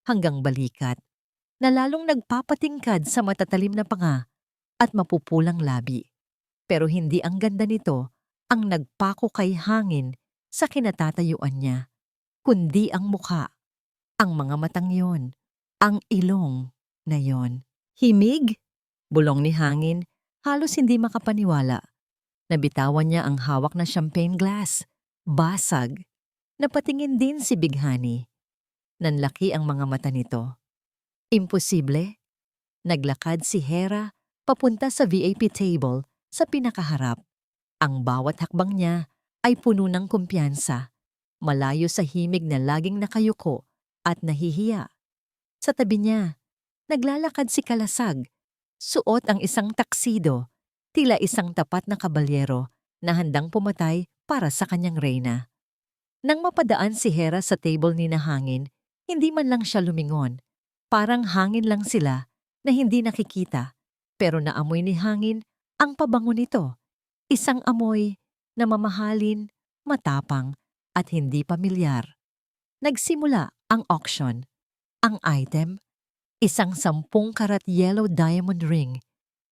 hanggang balikat, na lalong nagpapatingkad sa matatalim na panga at mapupulang labi. Pero hindi ang ganda nito ang nagpako kay Hangin sa kinatatayuan niya, kundi ang mukha, ang mga matang yon, ang ilong na yon. Himig? Bulong ni Hangin, halos hindi makapaniwala. Nabitawan niya ang hawak na champagne glass. Basag. Napatingin din si Bighani. Nanlaki ang mga mata nito. Imposible. Naglakad si Hera papunta sa VIP table sa pinakaharap. Ang bawat hakbang niya ay puno ng kumpiyansa, malayo sa himig na laging nakayuko at nahihiya. Sa tabi niya, naglalakad si Kalasag, suot ang isang taksido, tila isang tapat na kabalyero na handang pumatay para sa kanyang reyna. Nang mapadaan si Hera sa table ni na Hangin, hindi man lang siya lumingon. Parang hangin lang sila na hindi nakikita, pero naamoy ni Hangin ang pabango nito. Isang amoy na mamahalin, matapang at hindi pamilyar. Nagsimula ang auction. Ang item, isang 10 karat yellow diamond ring.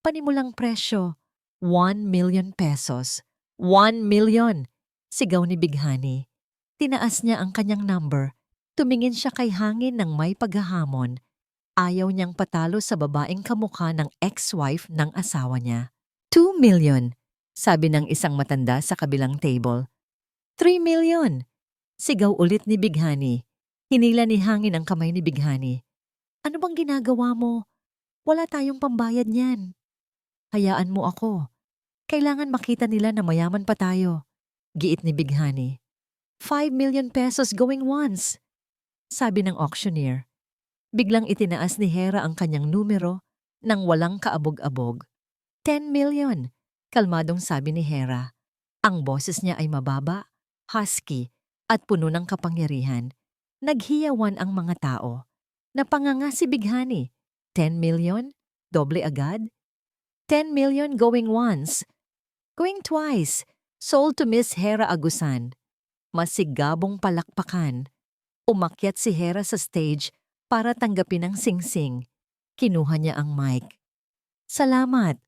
Panimulang presyo, 1 million pesos. 1 million! Sigaw ni Bighani. Tinaas niya ang kanyang number. Tumingin siya kay Hangin ng may paghahamon. Ayaw niyang patalo sa babaeng kamukha ng ex-wife ng asawa niya. 2 million, sabi ng isang matanda sa kabilang table. 3 million! Sigaw ulit ni Bighani. Hinila ni Hangin ang kamay ni Bighani. Ano bang ginagawa mo? Wala tayong pambayad niyan. Hayaan mo ako. Kailangan makita nila na mayaman pa tayo. Giit ni Bighani. 5 million pesos going once, sabi ng auctioneer. Biglang itinaas ni Hera ang kanyang numero nang walang kaabog-abog. 10 million, kalmadong sabi ni Hera. Ang boses niya ay mababa, husky, at puno ng kapangyarihan. Naghiyawan ang mga tao. Napanganga si Bighani. 10 million? Doble agad? 10 million going once, going twice, sold to Miss Hera Agusan. Masigabong palakpakan. Umakyat si Hera sa stage para tanggapin ang singsing. Kinuha niya ang mic. Salamat,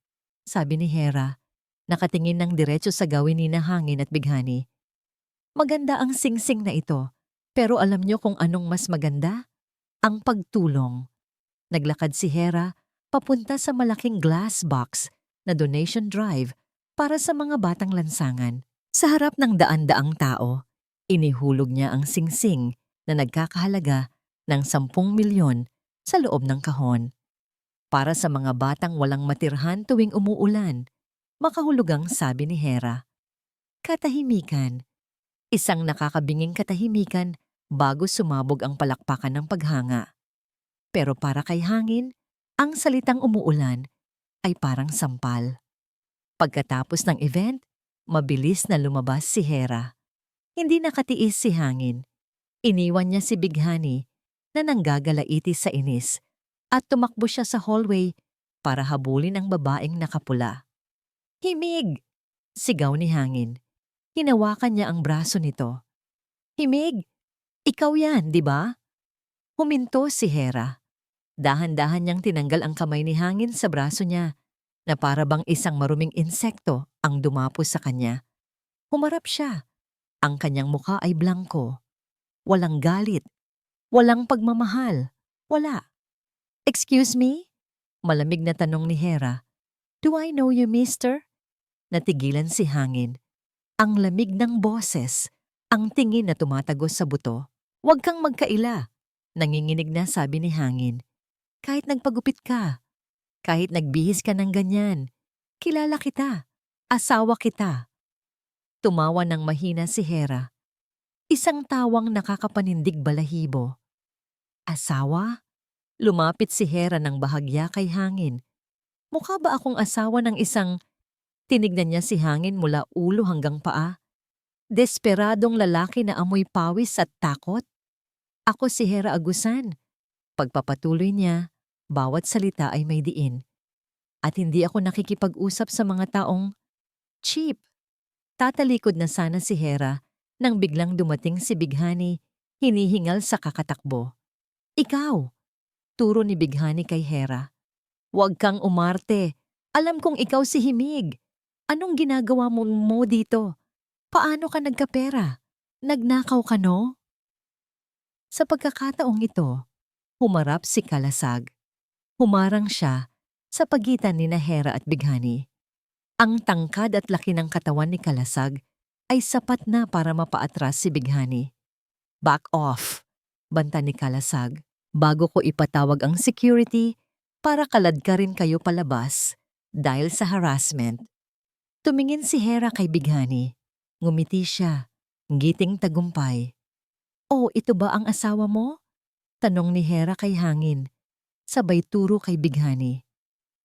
sabi ni Hera. Nakatingin ng diretso sa gawin ni na Hangin at Bighani. Maganda ang singsing na ito, pero alam niyo kung anong mas maganda? Ang pagtulong. Naglakad si Hera papunta sa malaking glass box na donation drive para sa mga batang lansangan. Sa harap ng daan-daang tao, inihulog niya ang singsing na nagkakahalaga ng 10 milyon sa loob ng kahon. Para sa mga batang walang matirhan tuwing umuulan, makahulugang sabi ni Hera. Katahimikan. Isang nakakabinging katahimikan bago sumabog ang palakpakan ng paghanga. Pero para kay Hangin, ang salitang umuulan ay parang sampal. Pagkatapos ng event, mabilis na lumabas si Hera. Hindi nakatiis si Hangin. Iniwan niya si Bighani na nanggagalaiti sa inis at tumakbo siya sa hallway para habulin ang babaeng nakapula. Himig! Sigaw ni Hangin. Hinawakan niya ang braso nito. Himig! Ikaw yan, di ba? Huminto si Hera. Dahan-dahan niyang tinanggal ang kamay ni Hangin sa braso niya na para bang isang maruming insekto ang dumapos sa kanya. Humarap siya. Ang kanyang mukha ay blanko. Walang galit. Walang pagmamahal. Wala. Excuse me? Malamig na tanong ni Hera. Do I know you, mister? Natigilan si Hangin. Ang lamig ng boses, ang tingin na tumatagos sa buto. Huwag kang magkaila. Nanginginig na sabi ni Hangin. Kahit nagpagupit ka, kahit nagbihis ka ng ganyan, kilala kita, asawa kita. Tumawa ng mahina si Hera. Isang tawang nakakapanindig balahibo. Asawa? Lumapit si Hera ng bahagya kay Hangin. Mukha ba akong asawa ng isang... Tinignan niya si Hangin mula ulo hanggang paa. Desperadong lalaki na amoy pawis at takot. Ako si Hera Agusan. Pagpapatuloy niya, bawat salita ay may diin. At hindi ako nakikipag-usap sa mga taong cheap. Tatalikod na sana si Hera nang biglang dumating si Bighani, hinihingal sa kakatakbo. Ikaw! Turo ni Bighani kay Hera. Huwag kang umarte. Alam kong ikaw si Himig. Anong ginagawa mo dito? Paano ka nagkapera? Nagnakaw ka, no? Sa pagkakataong ito, humarap si Kalasag. Humarang siya sa pagitan ni Hera at Bighani. Ang tangkad at laki ng katawan ni Kalasag ay sapat na para mapaatras si Bighani. Back off, banta ni Kalasag. Bago ko ipatawag ang security para kaladkarin kayo palabas dahil sa harassment. Tumingin si Hera kay Bighani. Ngumiti siya, ngiting tagumpay. Oh, ito ba ang asawa mo? Tanong ni Hera kay Hangin. Sabay turo kay Bighani.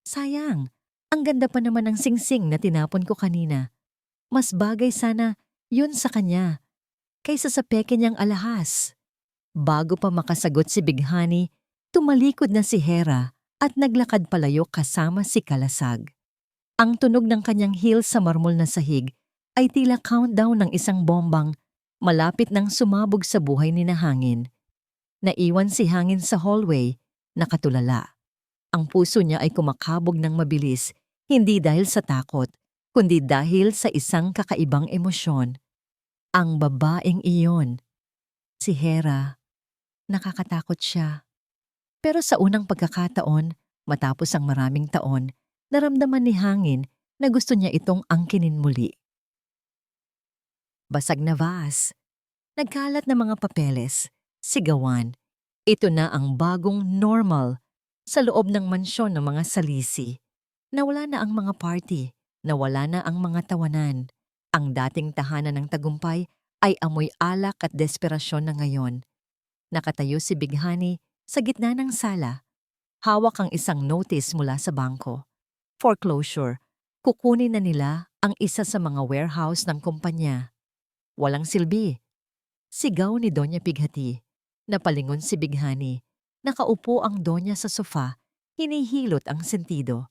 Sayang, ang ganda pa naman ng singsing na tinapon ko kanina. Mas bagay sana yun sa kanya kaysa sa peke niyang alahas. Bago pa makasagot si Bighani, tumalikod na si Hera at naglakad palayo kasama si Kalasag. Ang tunog ng kanyang heels sa marmol na sahig ay tila countdown ng isang bombang malapit nang sumabog sa buhay ni Hangin. Naiwan si Hangin sa hallway, nakatulala. Ang puso niya ay kumakabog ng mabilis, hindi dahil sa takot, kundi dahil sa isang kakaibang emosyon. Ang babaeng iyon, si Hera. Nakakatakot siya. Pero sa unang pagkakataon, matapos ang maraming taon, naramdaman ni Hangin na gusto niya itong angkinin muli. Basag na vase. Nagkalat na mga papeles. Sigawan. Ito na ang bagong normal sa loob ng mansyon ng mga salisi. Nawala na ang mga party. Nawala na ang mga tawanan. Ang dating tahanan ng tagumpay ay amoy alak at desperasyon na ngayon. Nakatayo si Bighani sa gitna ng sala. Hawak ang isang notice mula sa bangko. Foreclosure, Kukunin na nila ang isa sa mga warehouse ng kumpanya. Walang silbi. Sigaw ni Doña Pighati. Napalingon si Bighani. Nakaupo ang Donya sa sofa, hinihilot ang sentido.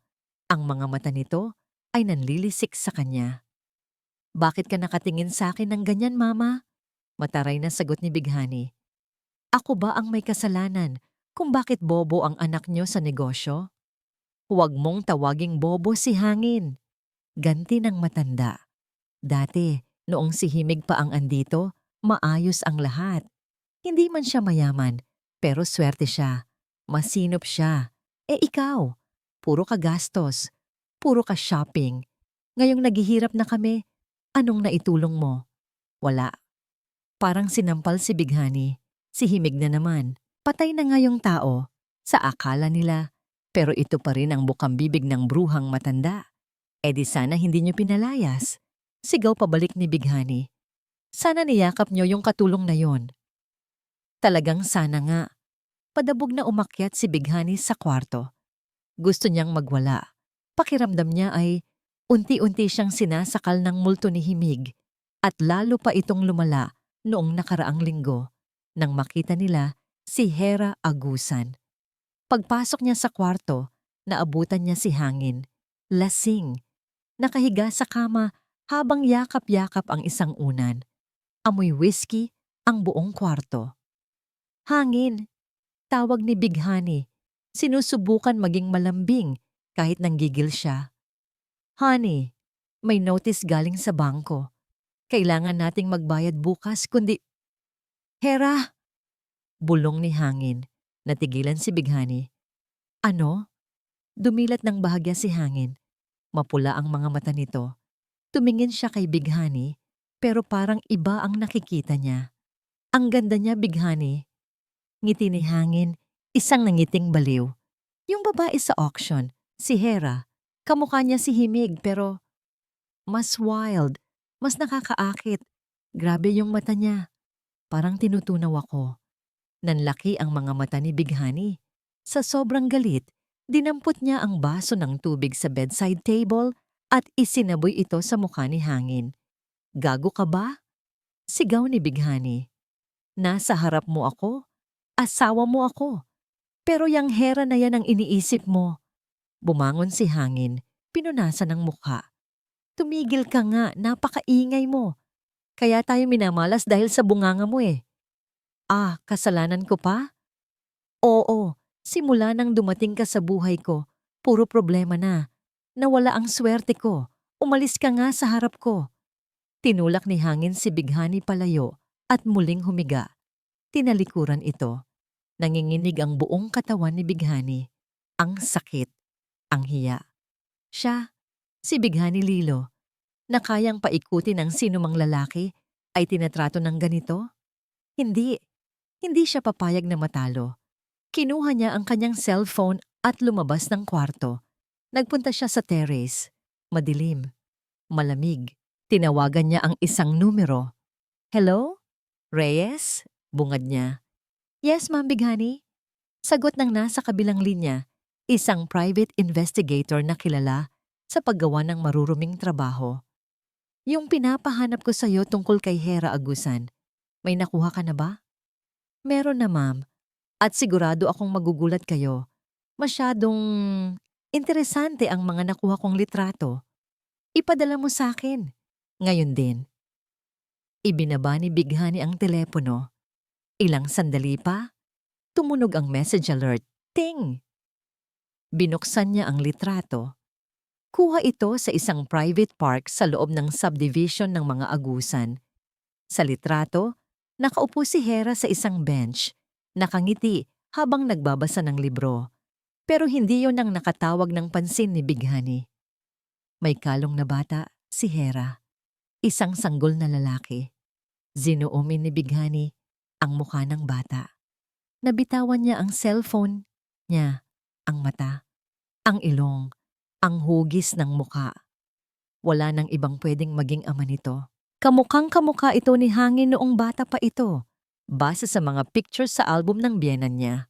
Ang mga mata nito ay nanlilisik sa kanya. Bakit ka nakatingin sa akin ng ganyan, Mama? Mataray na sagot ni Bighani. Ako ba ang may kasalanan kung bakit bobo ang anak nyo sa negosyo? Huwag mong tawaging bobo si Hangin. Ganti ng matanda. Dati, noong si Himig pa ang andito, maayos ang lahat. Hindi man siya mayaman, pero swerte siya. Masinop siya. Ikaw, puro ka gastos, puro ka shopping. Ngayong naghihirap na kami, anong naitulong mo? Wala. Parang sinampal si Bighani. Si Himig na naman. Patay na nga yung tao. Sa akala nila. Pero ito pa rin ang bukang bibig ng bruhang matanda. Di sana hindi nyo pinalayas. Sigaw pabalik ni Bighani. Sana niyakap nyo yung katulong na yon. Talagang sana nga. Padabog na umakyat si Bighani sa kwarto. Gusto niyang magwala. Pakiramdam niya ay unti-unti siyang sinasakal ng multo ni Himig at lalo pa itong lumala noong nakaraang linggo nang makita nila si Hera Agusan. Pagpasok niya sa kwarto, naabutan niya si Hangin. Lasing. Nakahiga sa kama habang yakap-yakap ang isang unan. Amoy whiskey ang buong kwarto. Hangin, tawag ni Bighani. Sinusubukan maging malambing kahit nanggigil siya. Honey, may notice galing sa bangko. Kailangan nating magbayad bukas kundi... Hera! Bulong ni Hangin. Natigilan si Bighani. Ano? Dumilat ng bahagya si Hangin. Mapula ang mga mata nito. Tumingin siya kay Bighani, pero parang iba ang nakikita niya. Ang ganda niya, Bighani. Ngiti ni Hangin, isang nangiting baliw. Yung babae sa auction, si Hera, kamukha niya si Himig pero mas wild, mas nakakaakit. Grabe yung mata niya. Parang tinutunaw ako. Nanlaki ang mga mata ni Bighani. Sa sobrang galit, dinampot niya ang baso ng tubig sa bedside table at isinaboy ito sa mukha ni Hangin. Gago ka ba? Sigaw ni Bighani. Nasa harap mo ako, asawa mo ako. Pero yang Hera na yan ang iniisip mo. Bumangon si Hangin, pinunasan ng mukha. Tumigil ka nga, napakaingay mo. Kaya tayo minamalas dahil sa bunganga mo eh. Kasalanan ko pa? Oo, simula nang dumating ka sa buhay ko, puro problema na. Nawala ang swerte ko. Umalis ka nga sa harap ko. Tinulak ni Hangin si Bighani palayo at muling humiga. Tinalikuran ito. Nanginginig ang buong katawan ni Bighani. Ang sakit, ang hiya. Siya, si Bighani Lilo, na kayang paikutin ng sinumang lalaki, ay tinatrato ng ganito? Hindi. Hindi siya papayag na matalo. Kinuha niya ang kanyang cellphone at lumabas ng kwarto. Nagpunta siya sa terrace. Madilim. Malamig. Tinawagan niya ang isang numero. Hello? Reyes? Bungad niya. Yes, Ma'am Bighani. Sagot ng nasa kabilang linya, isang private investigator na kilala sa paggawa ng maruruming trabaho. Yung pinapahanap ko sa iyo tungkol kay Hera Agusan, may nakuha ka na ba? Meron na, ma'am. At sigurado akong magugulat kayo. Masyadong interesante ang mga nakuha kong litrato. Ipadala mo sa akin. Ngayon din. Ibinaba ni Bighani ang telepono. Ilang sandali pa, tumunog ang message alert. Ting! Binuksan niya ang litrato. Kuha ito sa isang private park sa loob ng subdivision ng mga Agusan. Sa litrato, nakaupo si Hera sa isang bench, nakangiti habang nagbabasa ng libro. Pero hindi yon ang nakatawag ng pansin ni Bighani. May kalong na bata, si Hera. Isang sanggol na lalaki. Zinoomin ni Bighani ang mukha ng bata. Nabitawan niya ang cellphone niya, ang mata, ang ilong, ang hugis ng mukha. Wala nang ibang pwedeng maging ama nito. Kamukhang-kamukha ito ni Hangin noong bata pa ito, base sa mga pictures sa album ng biyenan niya.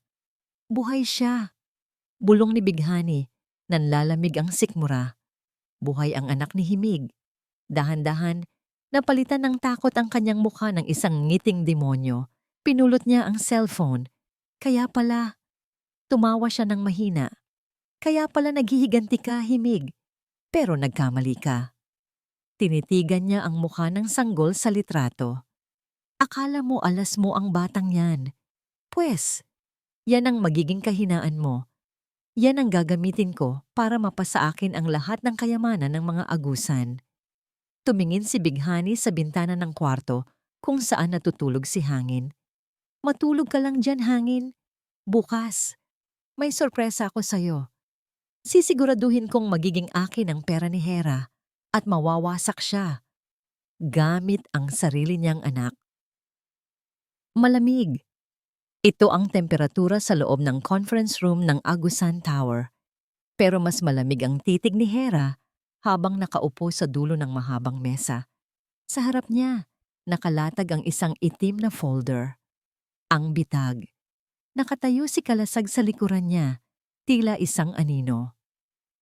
Buhay siya. Bulong ni Bighani, nanlalamig ang sikmura. Buhay ang anak ni Himig. Dahan-dahan, napalitan ng takot ang kanyang mukha ng isang ngiting demonyo. Pinulot niya ang cellphone. Kaya pala, tumawa siya ng mahina. Kaya pala naghihiganti ka, Himig. Pero nagkamali ka. Tinitigan niya ang mukha ng sanggol sa litrato. Akala mo alas mo ang batang yan. Pwes, yan ang magiging kahinaan mo. Yan ang gagamitin ko para mapasa akin ang lahat ng kayamanan ng mga agusan. Tumingin si Bighani sa bintana ng kwarto kung saan natutulog si Hangin. Matulog ka lang dyan, Hangin. Bukas, may sorpresa ako sa'yo. Sisiguraduhin kong magiging akin ang pera ni Hera at mawawasak siya gamit ang sarili niyang anak. Malamig. Ito ang temperatura sa loob ng conference room ng Agusan Tower. Pero mas malamig ang titig ni Hera habang nakaupo sa dulo ng mahabang mesa. Sa harap niya, nakalatag ang isang itim na folder. Ang bitag. Nakatayo si Kalasag sa likuran niya, tila isang anino.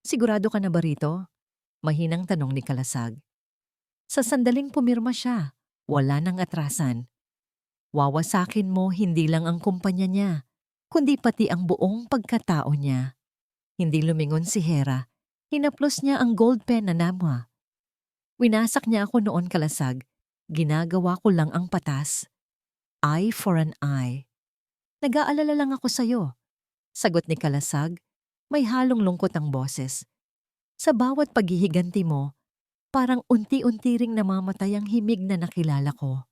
Sigurado ka na ba rito? Mahinang tanong ni Kalasag. Sa sandaling pumirma siya, wala nang atrasan. Wawasakin mo hindi lang ang kumpanya niya, kundi pati ang buong pagkatao niya. Hindi lumingon si Hera. Hinaplos niya ang gold pen na namwa. Winasak niya ako noon, Kalasag. Ginagawa ko lang ang patas. Eye for an eye. Nag-aalala lang ako sa'yo. Sagot ni Kalasag. May halong lungkot ang boses. Sa bawat paghihiganti mo, parang unti-unti ring namamatay ang Himig na nakilala ko.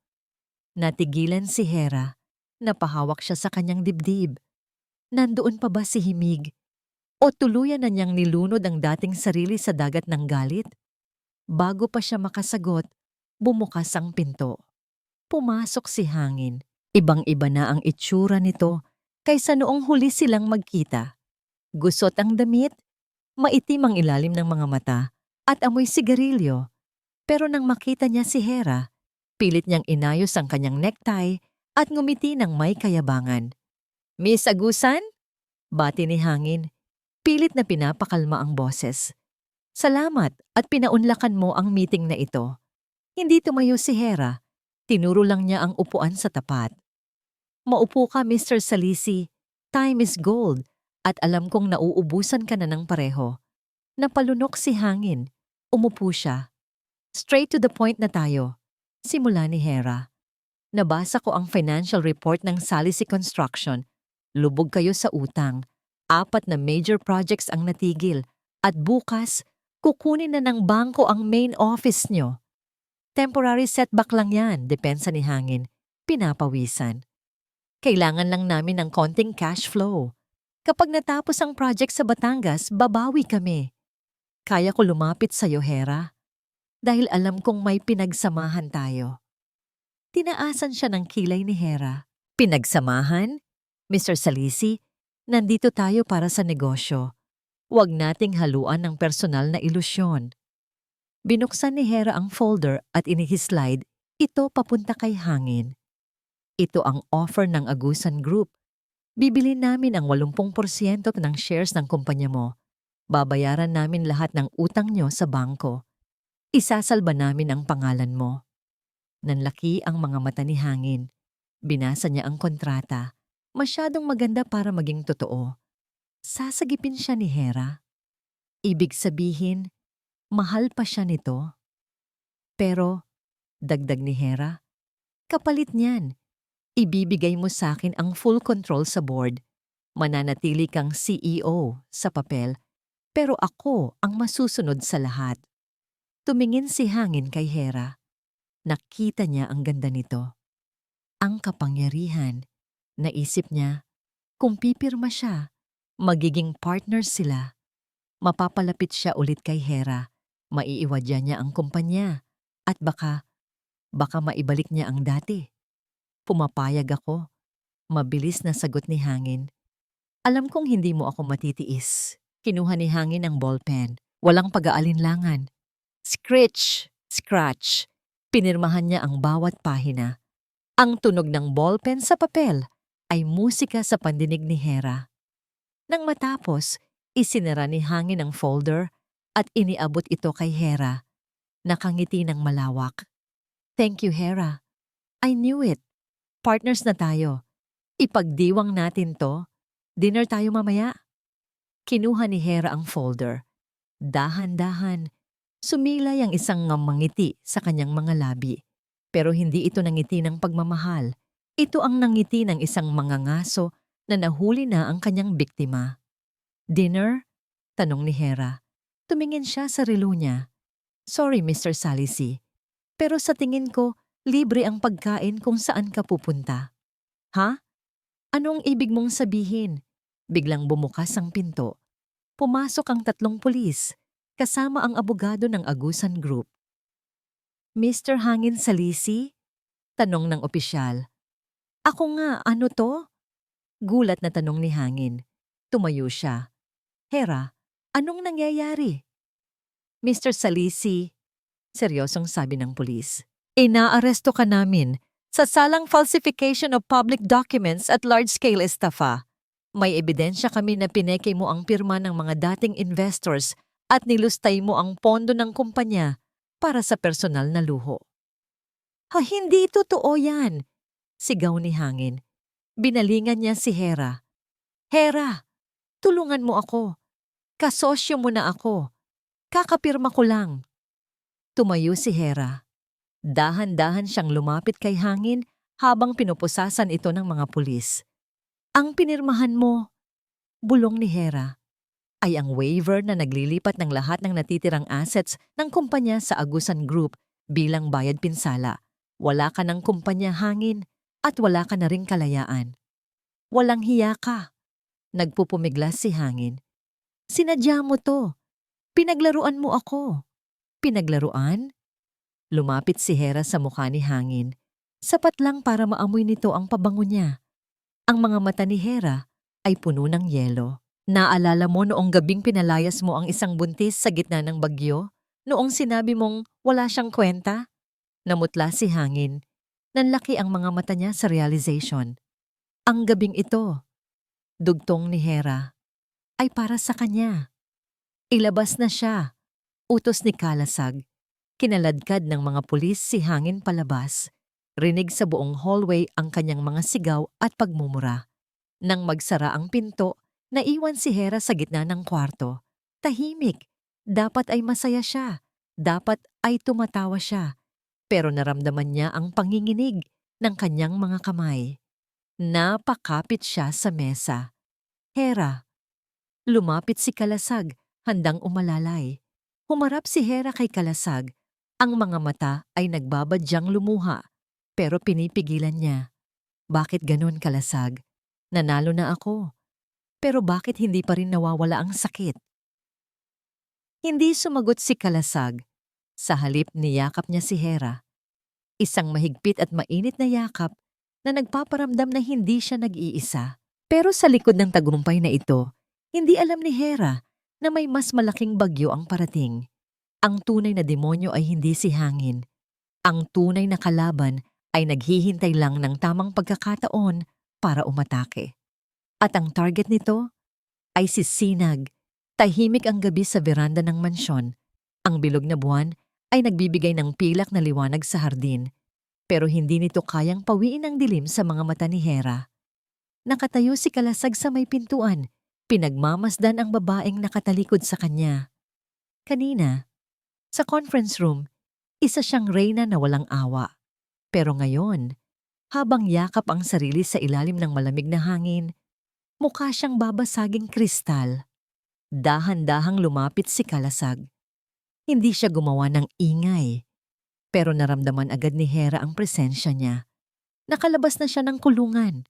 Natigilan si Hera. Napahawak siya sa kanyang dibdib. Nandoon pa ba si Himig? O tuluyan na niyang nilunod ang dating sarili sa dagat ng galit? Bago pa siya makasagot, bumukas ang pinto. Pumasok si Hangin. Ibang-iba na ang itsura nito kaysa noong huli silang magkita. Gusot ang damit, maitim ang ilalim ng mga mata, at amoy sigarilyo. Pero nang makita niya si Hera, pilit niyang inayos ang kanyang necktie at ngumiti ng may kayabangan. Miss Agusan? Bati ni Hangin. Pilit na pinapakalma ang boses. Salamat at pinaunlakan mo ang meeting na ito. Hindi tumayo si Hera. Tinuro lang niya ang upuan sa tapat. Maupo ka, Mr. Salisi. Time is gold at alam kong nauubusan ka na ng pareho. Napalunok si Hangin. Umupo siya. Straight to the point na tayo. Simula ni Hera. Nabasa ko ang financial report ng Salisi Construction. Lubog kayo sa utang. 4 na major projects ang natigil at bukas, kukunin na ng bangko ang main office nyo. Temporary setback lang yan, depensa ni Hangin. Pinapawisan. Kailangan lang namin ng konting cash flow. Kapag natapos ang project sa Batangas, babawi kami. Kaya ko lumapit sa'yo, Hera. Dahil alam kong may pinagsamahan tayo. Tinaasan siya ng kilay ni Hera. Pinagsamahan? Mr. Salisi, nandito tayo para sa negosyo. Huwag nating haluan ng personal na ilusyon. Binuksan ni Hera ang folder at inihislide, ito papunta kay Hangin. Ito ang offer ng Agusan Group. Bibili namin ang 80% ng shares ng kumpanya mo. Babayaran namin lahat ng utang nyo sa bangko. Isasalba namin ang pangalan mo. Nanlaki ang mga mata ni Hangin. Binasa niya ang kontrata. Masyadong maganda para maging totoo. Sasagipin siya ni Hera. Ibig sabihin, mahal pa siya nito. Pero, dagdag ni Hera, kapalit niyan, ibibigay mo sa akin ang full control sa board. Mananatili kang CEO sa papel, pero ako ang masusunod sa lahat. Tumingin si Hangin kay Hera. Nakita niya ang ganda nito. Ang kapangyarihan. Naisip niya, kung pipirma siya, magiging partners sila. Mapapalapit siya ulit kay Hera, maiiwadya niya ang kumpanya, at baka maibalik niya ang dati. Pumapayag ako. Mabilis na sagot ni Hangin. Alam kong hindi mo ako matitiis. Kinuha ni Hangin ang ballpen. Walang pag-aalinlangan. Scratch, scratch. Pinirmahan niya ang bawat pahina. Ang tunog ng ballpen sa papel ay musika sa pandinig ni Hera. Nang matapos, isinara ni Hangin ang folder at iniabot ito kay Hera. Nakangiti ng malawak. Thank you, Hera. I knew it. Partners na tayo. Ipagdiwang natin to. Dinner tayo mamaya. Kinuha ni Hera ang folder. Dahan-dahan, sumilay ang isang ngiti sa kanyang mga labi. Pero hindi ito nangiti ng pagmamahal. Ito ang nangiti ng isang mangangaso na nahuli na ang kanyang biktima. Dinner? Tanong ni Hera. Tumingin siya sa relo niya. Sorry, Mr. Salisi. Pero sa tingin ko, libre ang pagkain kung saan ka pupunta. Ha? Anong ibig mong sabihin? Biglang bumukas ang pinto. Pumasok ang 3 pulis, kasama ang abogado ng Agusan Group. Mr. Hangin Salisi? Tanong ng opisyal. Ako nga, ano to? Gulat na tanong ni Hangin. Tumayo siya. Hera, anong nangyayari? Mr. Salisi, seryosong sabi ng pulis. Inaaresto ka namin sa salang falsification of public documents at large-scale estafa. May ebidensya kami na pineke mo ang pirma ng mga dating investors at nilustay mo ang pondo ng kumpanya para sa personal na luho. Hindi totoo yan, sigaw ni Hangin. Binalingan niya si Hera. Hera, tulungan mo ako. Kasosyo mo na ako. Kakapirma ko lang. Tumayo si Hera. Dahan-dahan siyang lumapit kay Hangin habang pinupusasan ito ng mga pulis. Ang pinirmahan mo, bulong ni Hera, ay ang waiver na naglilipat ng lahat ng natitirang assets ng kumpanya sa Agusan Group bilang bayad pinsala. Wala ka ng kumpanya, Hangin, at wala ka na ring kalayaan. Walang hiya ka. Nagpupumiglas si Hangin. Sinadya mo to. Pinaglaruan mo ako. Pinaglaruan? Lumapit si Hera sa mukha ni Hangin. Sapat lang para maamoy nito ang pabango niya. Ang mga mata ni Hera ay puno ng yelo. Naalala mo noong gabing pinalayas mo ang isang buntis sa gitna ng bagyo? Noong sinabi mong wala siyang kwenta? Namutla si Hangin. Nanlaki ang mga mata niya sa realization. Ang gabing ito, dugtong ni Hera, ay para sa kanya. Ilabas na siya. Utos ni Kalasag. Kinaladkad ng mga pulis si Hangin palabas. Rinig sa buong hallway ang kanyang mga sigaw at pagmumura. Nang magsara ang pinto, naiwan si Hera sa gitna ng kwarto. Tahimik. Dapat ay masaya siya. Dapat ay tumatawa siya. Pero naramdaman niya ang panginginig ng kanyang mga kamay. Napakapit siya sa mesa. Hera. Lumapit si Kalasag, handang umalalay. Humarap si Hera kay Kalasag. Ang mga mata ay nagbabadyang lumuha, pero pinipigilan niya. Bakit ganon, Kalasag? Nanalo na ako. Pero bakit hindi pa rin nawawala ang sakit? Hindi sumagot si Kalasag. Sa halip niyakap niya si Hera. Isang mahigpit at mainit na yakap na nagpaparamdam na hindi siya nag-iisa. Pero sa likod ng tagumpay na ito, hindi alam ni Hera na may mas malaking bagyo ang parating. Ang tunay na demonyo ay hindi si Hangin. Ang tunay na kalaban ay naghihintay lang ng tamang pagkakataon para umatake. At ang target nito ay si Sinag. Tahimik ang gabi sa veranda ng mansyon. Ang bilog na buwan ay nagbibigay ng pilak na liwanag sa hardin. Pero hindi nito kayang pawiin ang dilim sa mga mata ni Hera. Nakatayo si Kalasag sa may pintuan. Pinagmamasdan ang babaeng nakatalikod sa kanya. Kanina, sa conference room, isa siyang reyna na walang awa. Pero ngayon, habang yakap ang sarili sa ilalim ng malamig na hangin, mukha siyang babasaging kristal. Dahan-dahang lumapit si Kalasag. Hindi siya gumawa ng ingay, pero naramdaman agad ni Hera ang presensya niya. Nakalabas na siya ng kulungan.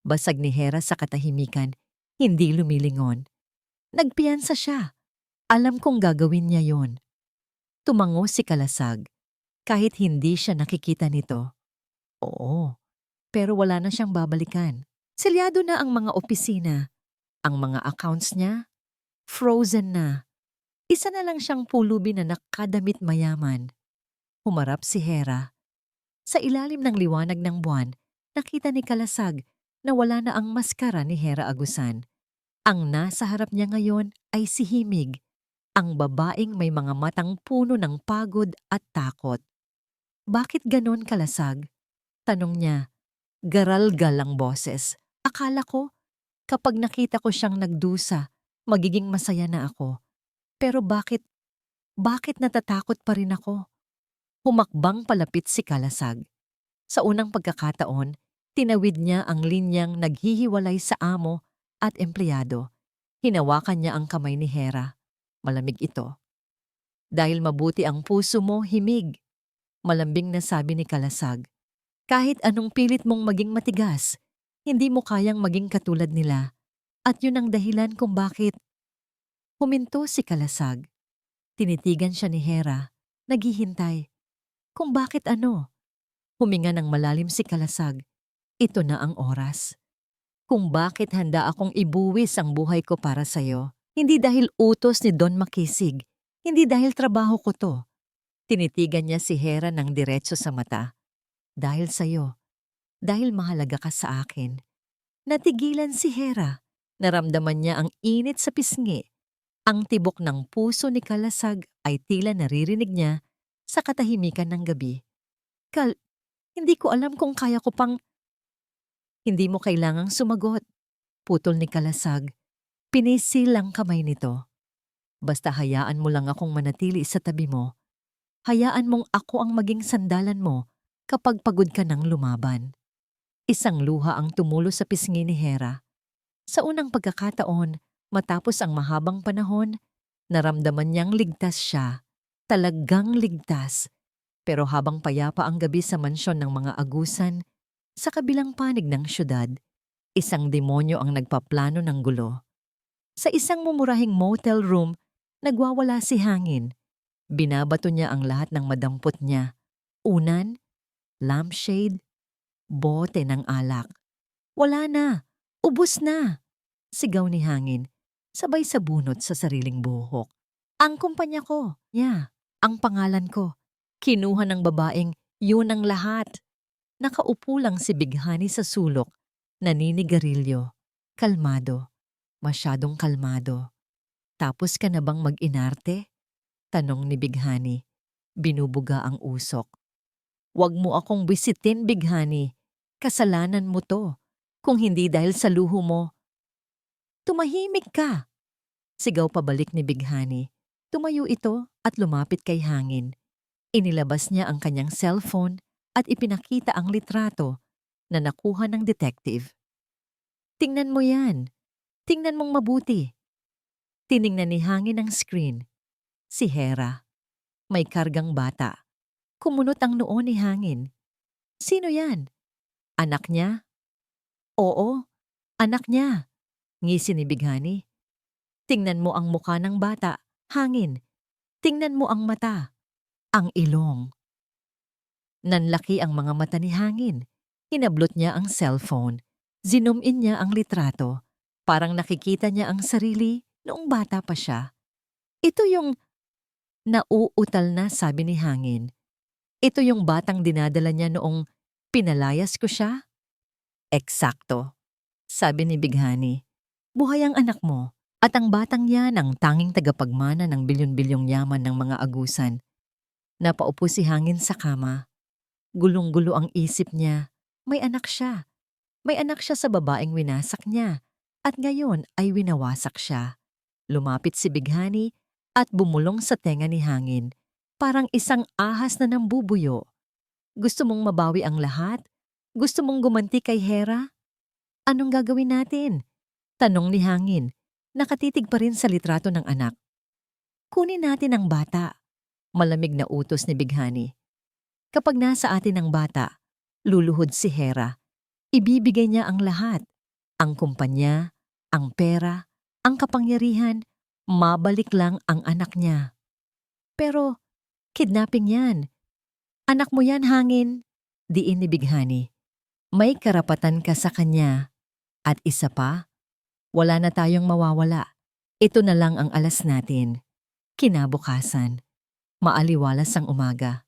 Basag ni Hera sa katahimikan, hindi lumilingon. Nagpiyansa siya. Alam kong gagawin niya yon. Tumango si Kalasag, kahit hindi siya nakikita nito. Oo, pero wala na siyang babalikan. Selyado na ang mga opisina. Ang mga accounts niya, frozen na. Isa na lang siyang pulubi na nakadamit mayaman. Humarap si Hera. Sa ilalim ng liwanag ng buwan, nakita ni Kalasag na wala na ang maskara ni Hera Agusan. Ang nasa harap niya ngayon ay si Himig. Ang babaeng may mga matang puno ng pagod at takot. Bakit ganon kalasag? Tanong niya. Garal-gal ang boses. Akala ko, kapag nakita ko siyang nagdusa, magiging masaya na ako. Pero bakit natatakot pa rin ako? Humakbang palapit si Kalasag. Sa unang pagkakataon, tinawid niya ang linyang naghihiwalay sa amo at empleyado. Hinawakan niya ang kamay ni Hera. Malamig ito. Dahil mabuti ang puso mo, himig. Malambing na sabi ni Kalasag. Kahit anong pilit mong maging matigas, hindi mo kayang maging katulad nila. At yun ang dahilan kung bakit. Huminto si Kalasag. Tinitigan siya ni Hera. Naghihintay. Kung bakit ano? Huminga ng malalim si Kalasag. Ito na ang oras. Kung bakit handa akong ibuwis ang buhay ko para sa'yo. Hindi dahil utos ni Don Makisig. Hindi dahil trabaho ko to. Tinitigan niya si Hera ng diretso sa mata. Dahil sa'yo. Dahil mahalaga ka sa akin. Natigilan si Hera. Naramdaman niya ang init sa pisngi. Ang tibok ng puso ni Kalasag ay tila naririnig niya sa katahimikan ng gabi. Hindi ko alam kung kaya ko pang... Hindi mo kailangang sumagot. Putol ni Kalasag. Pinisil ang kamay nito. Basta hayaan mo lang akong manatili sa tabi mo. Hayaan mong ako ang maging sandalan mo kapag pagod ka ng lumaban. Isang luha ang tumulo sa pisngi ni Hera. Sa unang pagkakataon, matapos ang mahabang panahon, naramdaman niyang ligtas siya. Talagang ligtas. Pero habang payapa ang gabi sa mansyon ng mga agusan, sa kabilang panig ng syudad, isang demonyo ang nagpaplano ng gulo. Sa isang mumurahing motel room, nagwawala si hangin. Binabato niya ang lahat ng madampot niya. Unan, lampshade, bote ng alak. Wala na! Ubus na! Sigaw ni hangin, sabay sa bunot sa sariling buhok. Ang kumpanya ko, ang pangalan ko. Kinuha ng babaeng yun ang lahat. Nakaupo lang si Bighani sa sulok, naninigarilyo. Kalmado, masyadong kalmado. Tapos ka na bang mag-inarte? Tanong ni Bighani. Binubuga ang usok. Huwag mo akong bisitin, Bighani. Kasalanan mo to. Kung hindi dahil sa luho mo. Tumahimik ka! Sigaw pabalik ni Bighani. Tumayo ito at lumapit kay hangin. Inilabas niya ang kanyang cellphone at ipinakita ang litrato na nakuha ng detective. Tingnan mo yan. Tingnan mong mabuti. Tiningnan ni hangin ang screen. Si Hera. May kargang bata. Kumunot ang noo ni hangin. Sino yan? Anak niya? Oo, anak niya. Ngisi ni Bighani. Tingnan mo ang mukha ng bata, hangin. Tingnan mo ang mata, ang ilong. Nanlaki ang mga mata ni hangin. Hinablot niya ang cellphone. Zoom in niya ang litrato. Parang nakikita niya ang sarili noong bata pa siya. Ito yung nauutal na, sabi ni hangin. Ito yung batang dinadala niya noong pinalayas ko siya? Eksakto, sabi ni Bighani. Buhay ang anak mo at ang batang yan ang tanging tagapagmana ng bilyon-bilyong yaman ng mga agusan. Napaupo si hangin sa kama. Gulong-gulo ang isip niya. May anak siya. May anak siya sa babaeng winasak niya. At ngayon ay winawasak siya. Lumapit si Bighani at bumulong sa tenga ni hangin. Parang isang ahas na nambubuyo. Gusto mong mabawi ang lahat? Gusto mong gumanti kay Hera? Anong gagawin natin? Tanong ni hangin. Nakatitig pa rin sa litrato ng anak. Kunin natin ang bata. Malamig na utos ni Bighani. Kapag nasa atin ang bata, luluhod si Hera. Ibibigay niya ang lahat. Ang kumpanya, ang pera, ang kapangyarihan, mabalik lang ang anak niya. Pero, kidnapping yan. Anak mo yan, hangin. Diin ni Bighani. May karapatan ka sa kanya. At isa pa, wala na tayong mawawala. Ito na lang ang alas natin. Kinabukasan. Maaliwalas ang umaga.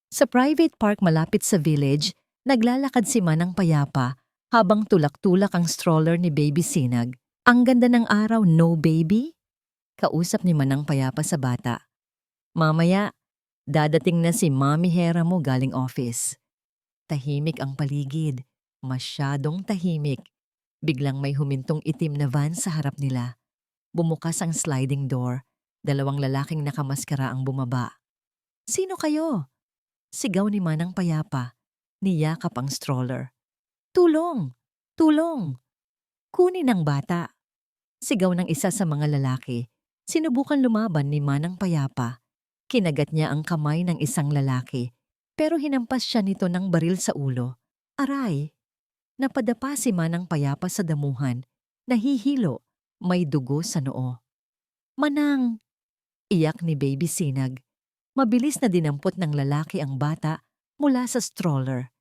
Sa private park malapit sa village, naglalakad si Manang payapa habang tulak-tulak ang stroller ni Baby Sinag. Ang ganda ng araw, no baby? Kausap ni Manang Payapa sa bata. Mamaya, dadating na si Mami Hera mo galing office. Tahimik ang paligid. Masyadong tahimik. Biglang may humintong itim na van sa harap nila. Bumukas ang sliding door. 2 lalaking nakamaskara ang bumaba. "Sino kayo?" Sigaw ni Manang Payapa. Niyakap ang stroller. "Tulong! Tulong! Kunin ang bata!" Sigaw ng isa sa mga lalaki. Sinubukan lumaban ni Manang Payapa. Kinagat niya ang kamay ng isang lalaki, pero hinampas siya nito ng baril sa ulo. Aray! Napadapa si Manang Payapa sa damuhan. Nahihilo, may dugo sa noo. "Manang!" Iyak ni Baby Sinag. Mabilis na dinampot ng lalaki ang bata mula sa stroller.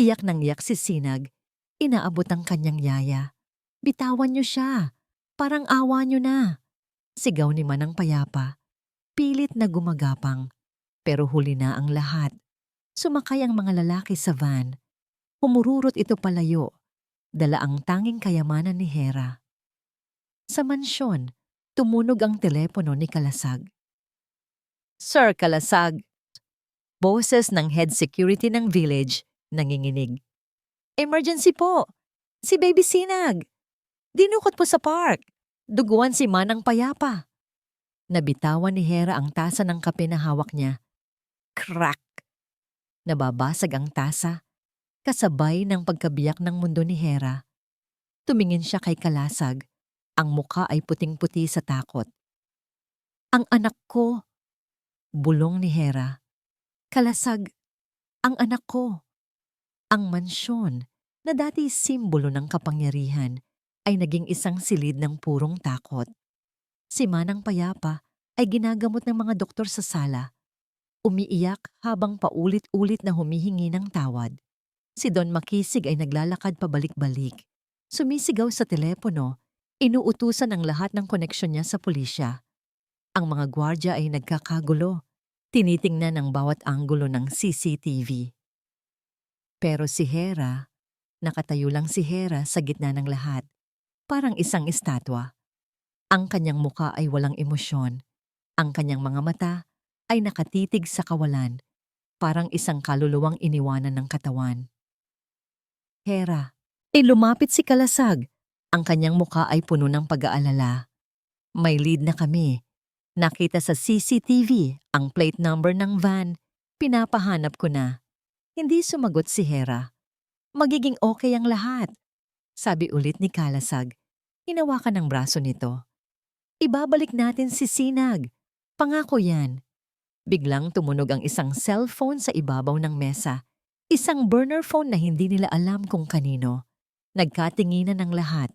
Iyak nang iyak si Sinag. Inaabot ang kanyang yaya. "Bitawan niyo siya! Parang awa niyo na!" Sigaw ni Manang Payapa. Pilit na gumagapang. Pero huli na ang lahat. Sumakay ang mga lalaki sa van. Humururot ito palayo. Dala ang tanging kayamanan ni Hera. Sa mansyon, tumunog ang telepono ni Kalasag. "Sir Kalasag." Boses ng head security ng village nanginginig. "Emergency po! Si Baby Sinag! Dinukot po sa park! Duguan si Manang Payapa!" Nabitawan ni Hera ang tasa ng kape na hawak niya. Crack! Nababasag ang tasa, kasabay ng pagkabiyak ng mundo ni Hera. Tumingin siya kay Kalasag. Ang muka ay puting-puti sa takot. "Ang anak ko!" Bulong ni Hera. "Kalasag, ang anak ko!" Ang mansyon, na dati simbolo ng kapangyarihan, ay naging isang silid ng purong takot. Si Manang Payapa ay ginagamot ng mga doktor sa sala. Umiiyak habang paulit-ulit na humihingi ng tawad. Si Don Makisig ay naglalakad pabalik-balik. Sumisigaw sa telepono, inuutusan ang lahat ng koneksyon niya sa pulisya. Ang mga gwardya ay nagkakagulo. Tinitingnan ang bawat anggulo ng CCTV. Pero si Hera, nakatayo lang si Hera sa gitna ng lahat. Parang isang estatwa. Ang kanyang muka ay walang emosyon. Ang kanyang mga mata ay nakatitig sa kawalan, parang isang kaluluwang iniwanan ng katawan. "Hera." Lumapit si Kalasag. Ang kanyang muka ay puno ng pag-aalala. "May lead na kami. Nakita sa CCTV ang plate number ng van. Pinapahanap ko na." Hindi sumagot si Hera. "Magiging okay ang lahat," sabi ulit ni Kalasag. Hinawakan ang braso nito. "Ibabalik natin si Sinag. Pangako yan." Biglang tumunog ang isang cellphone sa ibabaw ng mesa. Isang burner phone na hindi nila alam kung kanino. Nagkatinginan ng lahat.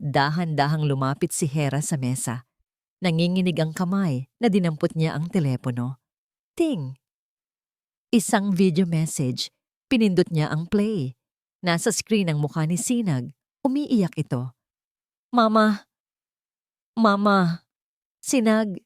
Dahan-dahang lumapit si Hera sa mesa. Nanginginig ang kamay na dinampot niya ang telepono. Ting! Isang video message. Pinindot niya ang play. Nasa screen ang mukha ni Sinag. Umiiyak ito. "Mama! Mama! Sinag!"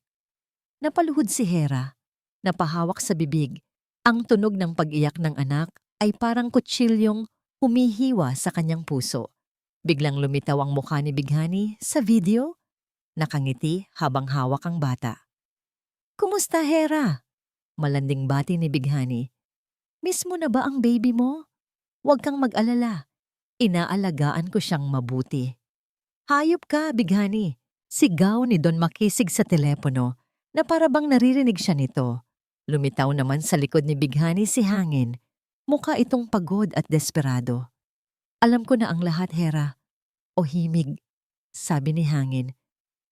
Napaluhod si Hera. Napahawak sa bibig. Ang tunog ng pag-iyak ng anak ay parang kutsilyong humihiwa sa kanyang puso. Biglang lumitaw ang mukha ni Bighani sa video. Nakangiti habang hawak ang bata. "Kumusta, Hera?" Malanding bati ni Bighani. "Miss mo na ba ang baby mo? Huwag kang mag-alala. Inaalagaan ko siyang mabuti." "Hayop ka, Bighani!" Sigaw ni Don Makisig sa telepono na parabang naririnig siya nito. Lumitaw naman sa likod ni Bighani si Hangin. Mukha itong pagod at desperado. "Alam ko na ang lahat, Hera." "O himig," sabi ni Hangin.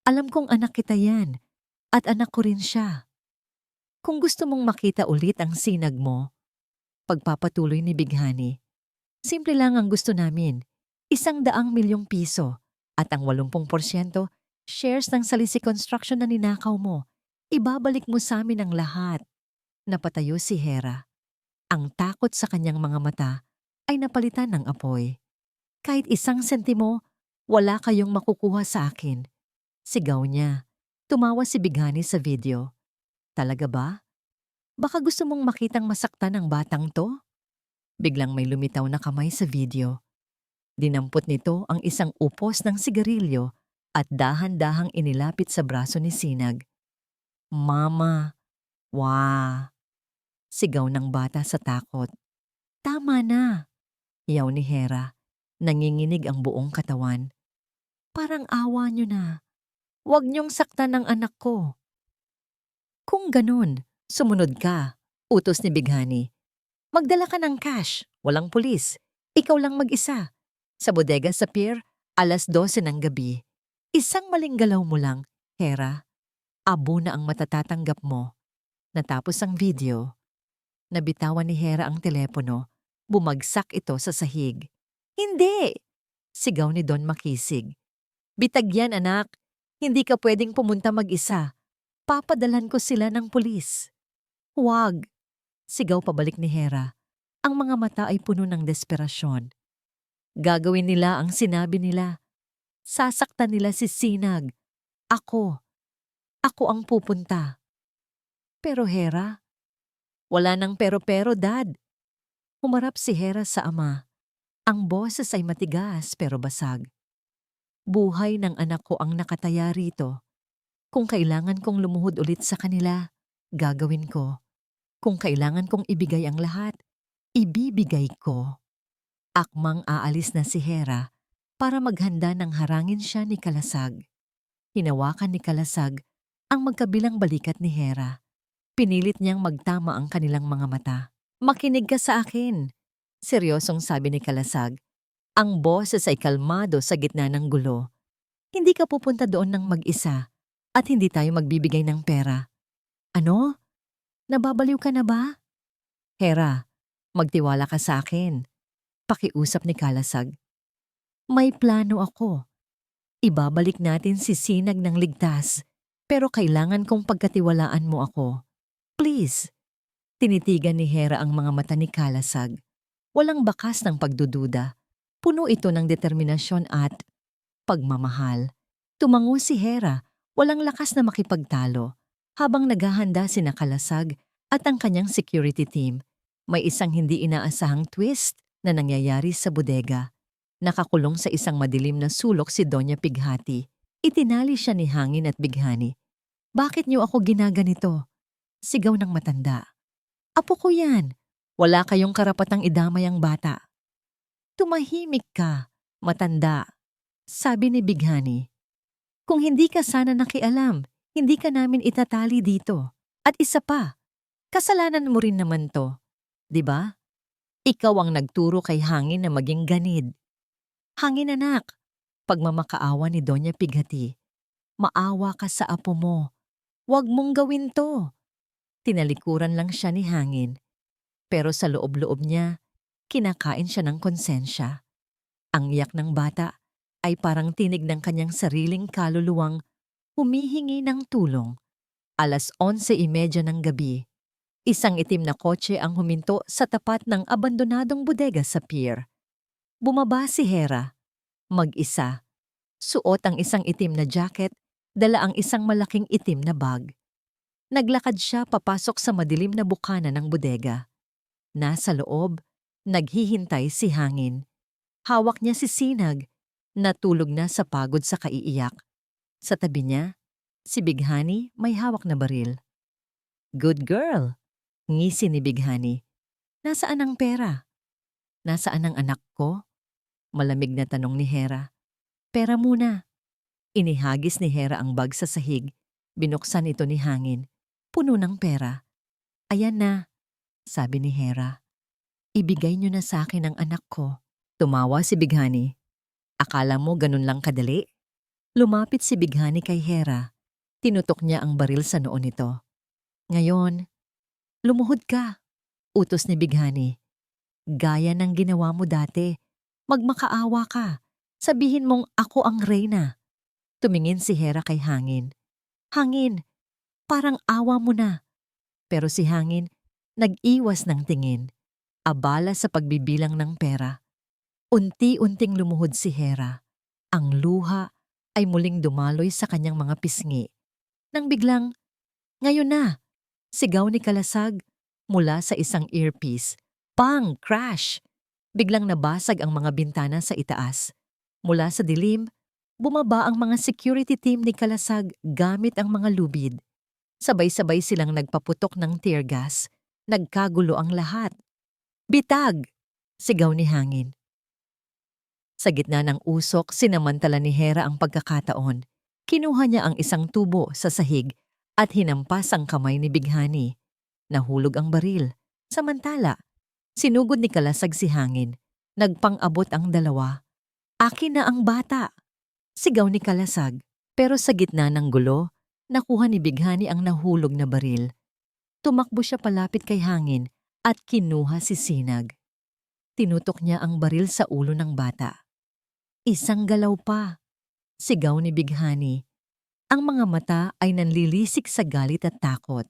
"Alam kong anak kita yan, at anak ko rin siya. Kung gusto mong makita ulit ang Sinag mo," pagpapatuloy ni Bighani, "simple lang ang gusto namin. 100 milyong piso at ang 80% shares ng Salisi Construction na ninakaw mo. Ibabalik mo sa amin ang lahat." Napatayo si Hera. Ang takot sa kanyang mga mata ay napalitan ng apoy. "Kahit 1 sentimo, wala kayong makukuha sa akin." Sigaw niya. Tumawa si Bighani sa video. "Talaga ba? Baka gusto mong makitang masaktan ang batang to?" Biglang may lumitaw na kamay sa video. Dinampot nito ang isang upos ng sigarilyo at dahan-dahang inilapit sa braso ni Sinag. Mama, wah! Sigaw ng bata sa takot. Tama na! Yaw ni Hera. Nanginginig ang buong katawan. Parang awa niyo na. Huwag niyong saktan ang anak ko. Kung ganun, sumunod ka. Utos ni Bighani. Magdala ka ng cash. Walang pulis. Ikaw lang mag-isa. Sa bodega sa pier, 12:00 ng gabi. Isang maling galaw mo lang, Hera. Abo na ang matatatanggap mo. Natapos ang video. Nabitawan ni Hera ang telepono. Bumagsak ito sa sahig. Hindi! Sigaw ni Don makisig. Bitag yan, anak. Hindi ka pwedeng pumunta mag-isa. Papadalan ko sila ng pulis. Huwag! Sigaw pabalik ni Hera. Ang mga mata ay puno ng desperasyon. Gagawin nila ang sinabi nila. Sasaktan nila si Sinag. Ako ang pupunta. Pero Hera, wala nang pero-pero, Dad. Humarap si Hera sa ama. Ang boses ay matigas pero basag. Buhay ng anak ko ang nakataya rito. Kung kailangan kong lumuhod ulit sa kanila, gagawin ko. Kung kailangan kong ibigay ang lahat, ibibigay ko. Akmang aalis na si Hera para maghanda ng harangin siya ni Kalasag. Hinawakan ni Kalasag ang magkabilang balikat ni Hera. Pinilit niyang magtama ang kanilang mga mata. Makinig ka sa akin. Seryosong sabi ni Kalasag. Ang boses ay kalmado sa gitna ng gulo. Hindi ka pupunta doon ng mag-isa at hindi tayo magbibigay ng pera. Ano? Nababaliw ka na ba? Hera, magtiwala ka sa akin. Pakiusap ni Kalasag. May plano ako. Ibabalik natin si Sinag ng ligtas, pero kailangan kong pagkatiwalaan mo ako. Please. Tinitigan ni Hera ang mga mata ni Kalasag. Walang bakas ng pagdududa. Puno ito ng determinasyon at pagmamahal. Tumango si Hera, walang lakas na makipagtalo. Habang naghahanda sina Kalasag at ang kanyang security team, may isang hindi inaasahang twist na nangyayari sa bodega. Nakakulong sa isang madilim na sulok si Doña Pighati. Itinali siya ni Hangin at Bighani. Bakit niyo ako ginaganito? Sigaw ng matanda. Apo ko yan. Wala kayong karapatang idamay ang bata. Tumahimik ka, matanda. Sabi ni Bighani. Kung hindi ka sana nakialam, hindi ka namin itatali dito. At isa pa, kasalanan mo rin naman to. 'Di ba? Ikaw ang nagturo kay Hangin na maging ganid. Hangin anak, pagmamakaawa ni Doña Pighati. Maawa ka sa apo mo. Huwag mong gawin to. Tinalikuran lang siya ni Hangin. Pero sa loob-loob niya, kinakain siya ng konsensya. Ang iyak ng bata ay parang tinig ng kanyang sariling kaluluwang humihingi ng tulong. 11:30 ng gabi. Isang itim na kotse ang huminto sa tapat ng abandonadong bodega sa pier. Bumaba si Hera. Mag-isa. Suot ang isang itim na jacket, dala ang isang malaking itim na bag. Naglakad siya papasok sa madilim na bukana ng bodega. Nasa loob, naghihintay si Hangin. Hawak niya si Sinag, natulog na sa pagod sa kaiiyak. Sa tabi niya, si Bighani may hawak na baril. Good girl, ngisi ni Bighani. Nasaan ang pera? Nasaan ang anak ko? Malamig na tanong ni Hera. Pera muna. Inihagis ni Hera ang bag sa sahig. Binuksan ito ni Hangin. Puno ng pera. Ayan na, sabi ni Hera. Ibigay niyo na sa akin ang anak ko. Tumawa si Bighani. Akala mo ganun lang kadali? Lumapit si Bighani kay Hera. Tinutok niya ang baril sa noo nito. Ngayon, lumuhod ka, utos ni Bighani. Gaya ng ginawa mo dati, magmakaawa ka. Sabihin mong ako ang reyna. Tumingin si Hera kay Hangin. Hangin, parang awa mo na. Pero si Hangin, nag-iwas ng tingin. Abala sa pagbibilang ng pera. Unti-unting lumuhod si Hera. Ang luha ay muling dumaloy sa kanyang mga pisngi. Nang biglang, ngayon na, sigaw ni Kalasag mula sa isang earpiece. Pang! Crash! Biglang nabasag ang mga bintana sa itaas. Mula sa dilim, Bumaba ang mga security team ni Kalasag gamit ang mga lubid. Sabay-sabay silang nagpaputok ng tear gas. Nagkagulo ang lahat. Bitag! Sigaw ni Hangin. Sa gitna ng usok, sinamantala ni Hera ang pagkakataon. Kinuha niya ang isang tubo sa sahig at hinampas ang kamay ni Bighani. Nahulog ang baril. Samantala, sinugod ni Kalasag si Hangin. Nagpang-abot ang dalawa. Akin na ang bata! Sigaw ni Kalasag. Pero sa gitna ng gulo, nakuha ni Bighani ang nahulog na baril. Tumakbo siya palapit kay Hangin at kinuha si Sinag. Tinutok niya ang baril sa ulo ng bata. Isang galaw pa. Sigaw ni Bighani. Ang mga mata ay nanlilisik sa galit at takot.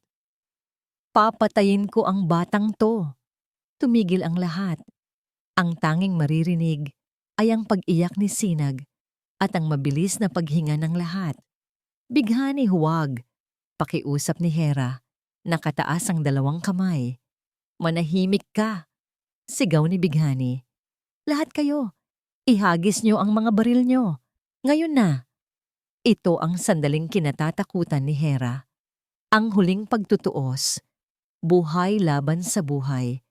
Papatayin ko ang batang to. Tumigil ang lahat. Ang tanging maririnig ay ang pag-iyak ni Sinag at ang mabilis na paghinga ng lahat. Bighani, huwag. Pakiusap ni Hera. Nakataas ang dalawang kamay. Manahimik ka. Sigaw ni Bighani. Lahat kayo, ihagis niyo ang mga baril niyo. Ngayon na. Ito ang sandaling kinatatakutan ni Hera. Ang huling pagtutuos. Buhay laban sa buhay.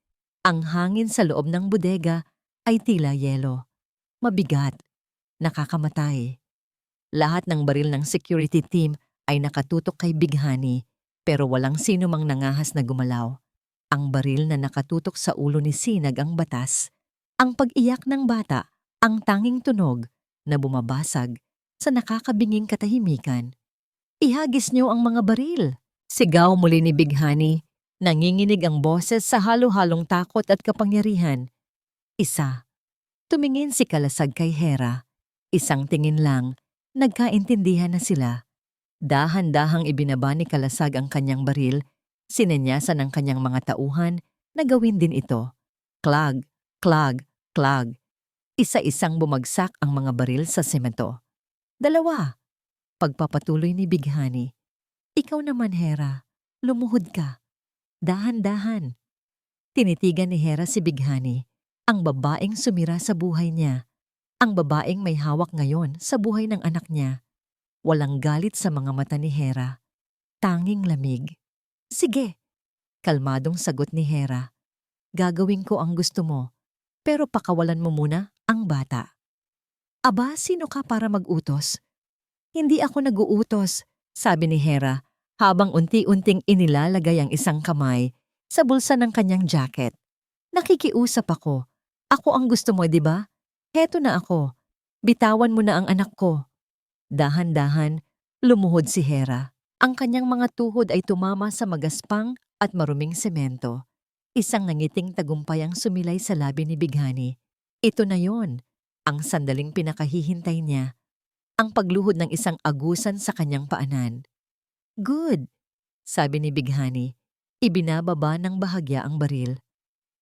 Ang hangin sa loob ng bodega ay tila yelo. Mabigat. Nakakamatay. Lahat ng baril ng security team ay nakatutok kay Bighani pero walang sino mang nangahas na gumalaw. Ang baril na nakatutok sa ulo ni Sinag ang batas. Ang pag-iyak ng bata, ang tanging tunog na bumabasag sa nakakabinging katahimikan. Ihagis niyo ang mga baril. Sigaw muli ni Bighani. Nanginginig ang boses sa halo-halong takot at kapangyarihan. Isa. Tumingin si Kalasag kay Hera. Isang tingin lang, nagkaintindihan na sila. Dahan-dahang ibinaba ni Kalasag ang kanyang baril, sinenyasan ng kanyang mga tauhan na gawin din ito. Clag, clag, clag. Isa-isang bumagsak ang mga baril sa semento. Dalawa. Pagpapatuloy ni Bighani. Ikaw naman, Hera, lumuhod ka. Dahan-dahan. Tinitigan ni Hera si Bighani, ang babaeng sumira sa buhay niya. Ang babaeng may hawak ngayon sa buhay ng anak niya. Walang galit sa mga mata ni Hera. Tanging lamig. Sige, kalmadong sagot ni Hera. Gagawin ko ang gusto mo, pero pakawalan mo muna ang bata. Aba, sino ka para mag-utos? Hindi ako nag-uutos, sabi ni Hera habang unti-unting inilalagay ang isang kamay sa bulsa ng kanyang jacket. Nakikiusap ako. Ako ang gusto mo, di ba? Heto na ako. Bitawan mo na ang anak ko. Dahan-dahan, lumuhod si Hera. Ang kanyang mga tuhod ay tumama sa magaspang at maruming semento. Isang nangiting tagumpay ang sumilay sa labi ni Bighani. Ito na yon, ang sandaling pinakahihintay niya. Ang pagluhod ng isang agusan sa kanyang paanan. Good, sabi ni Bighani. Ibinababa ng bahagya ang baril.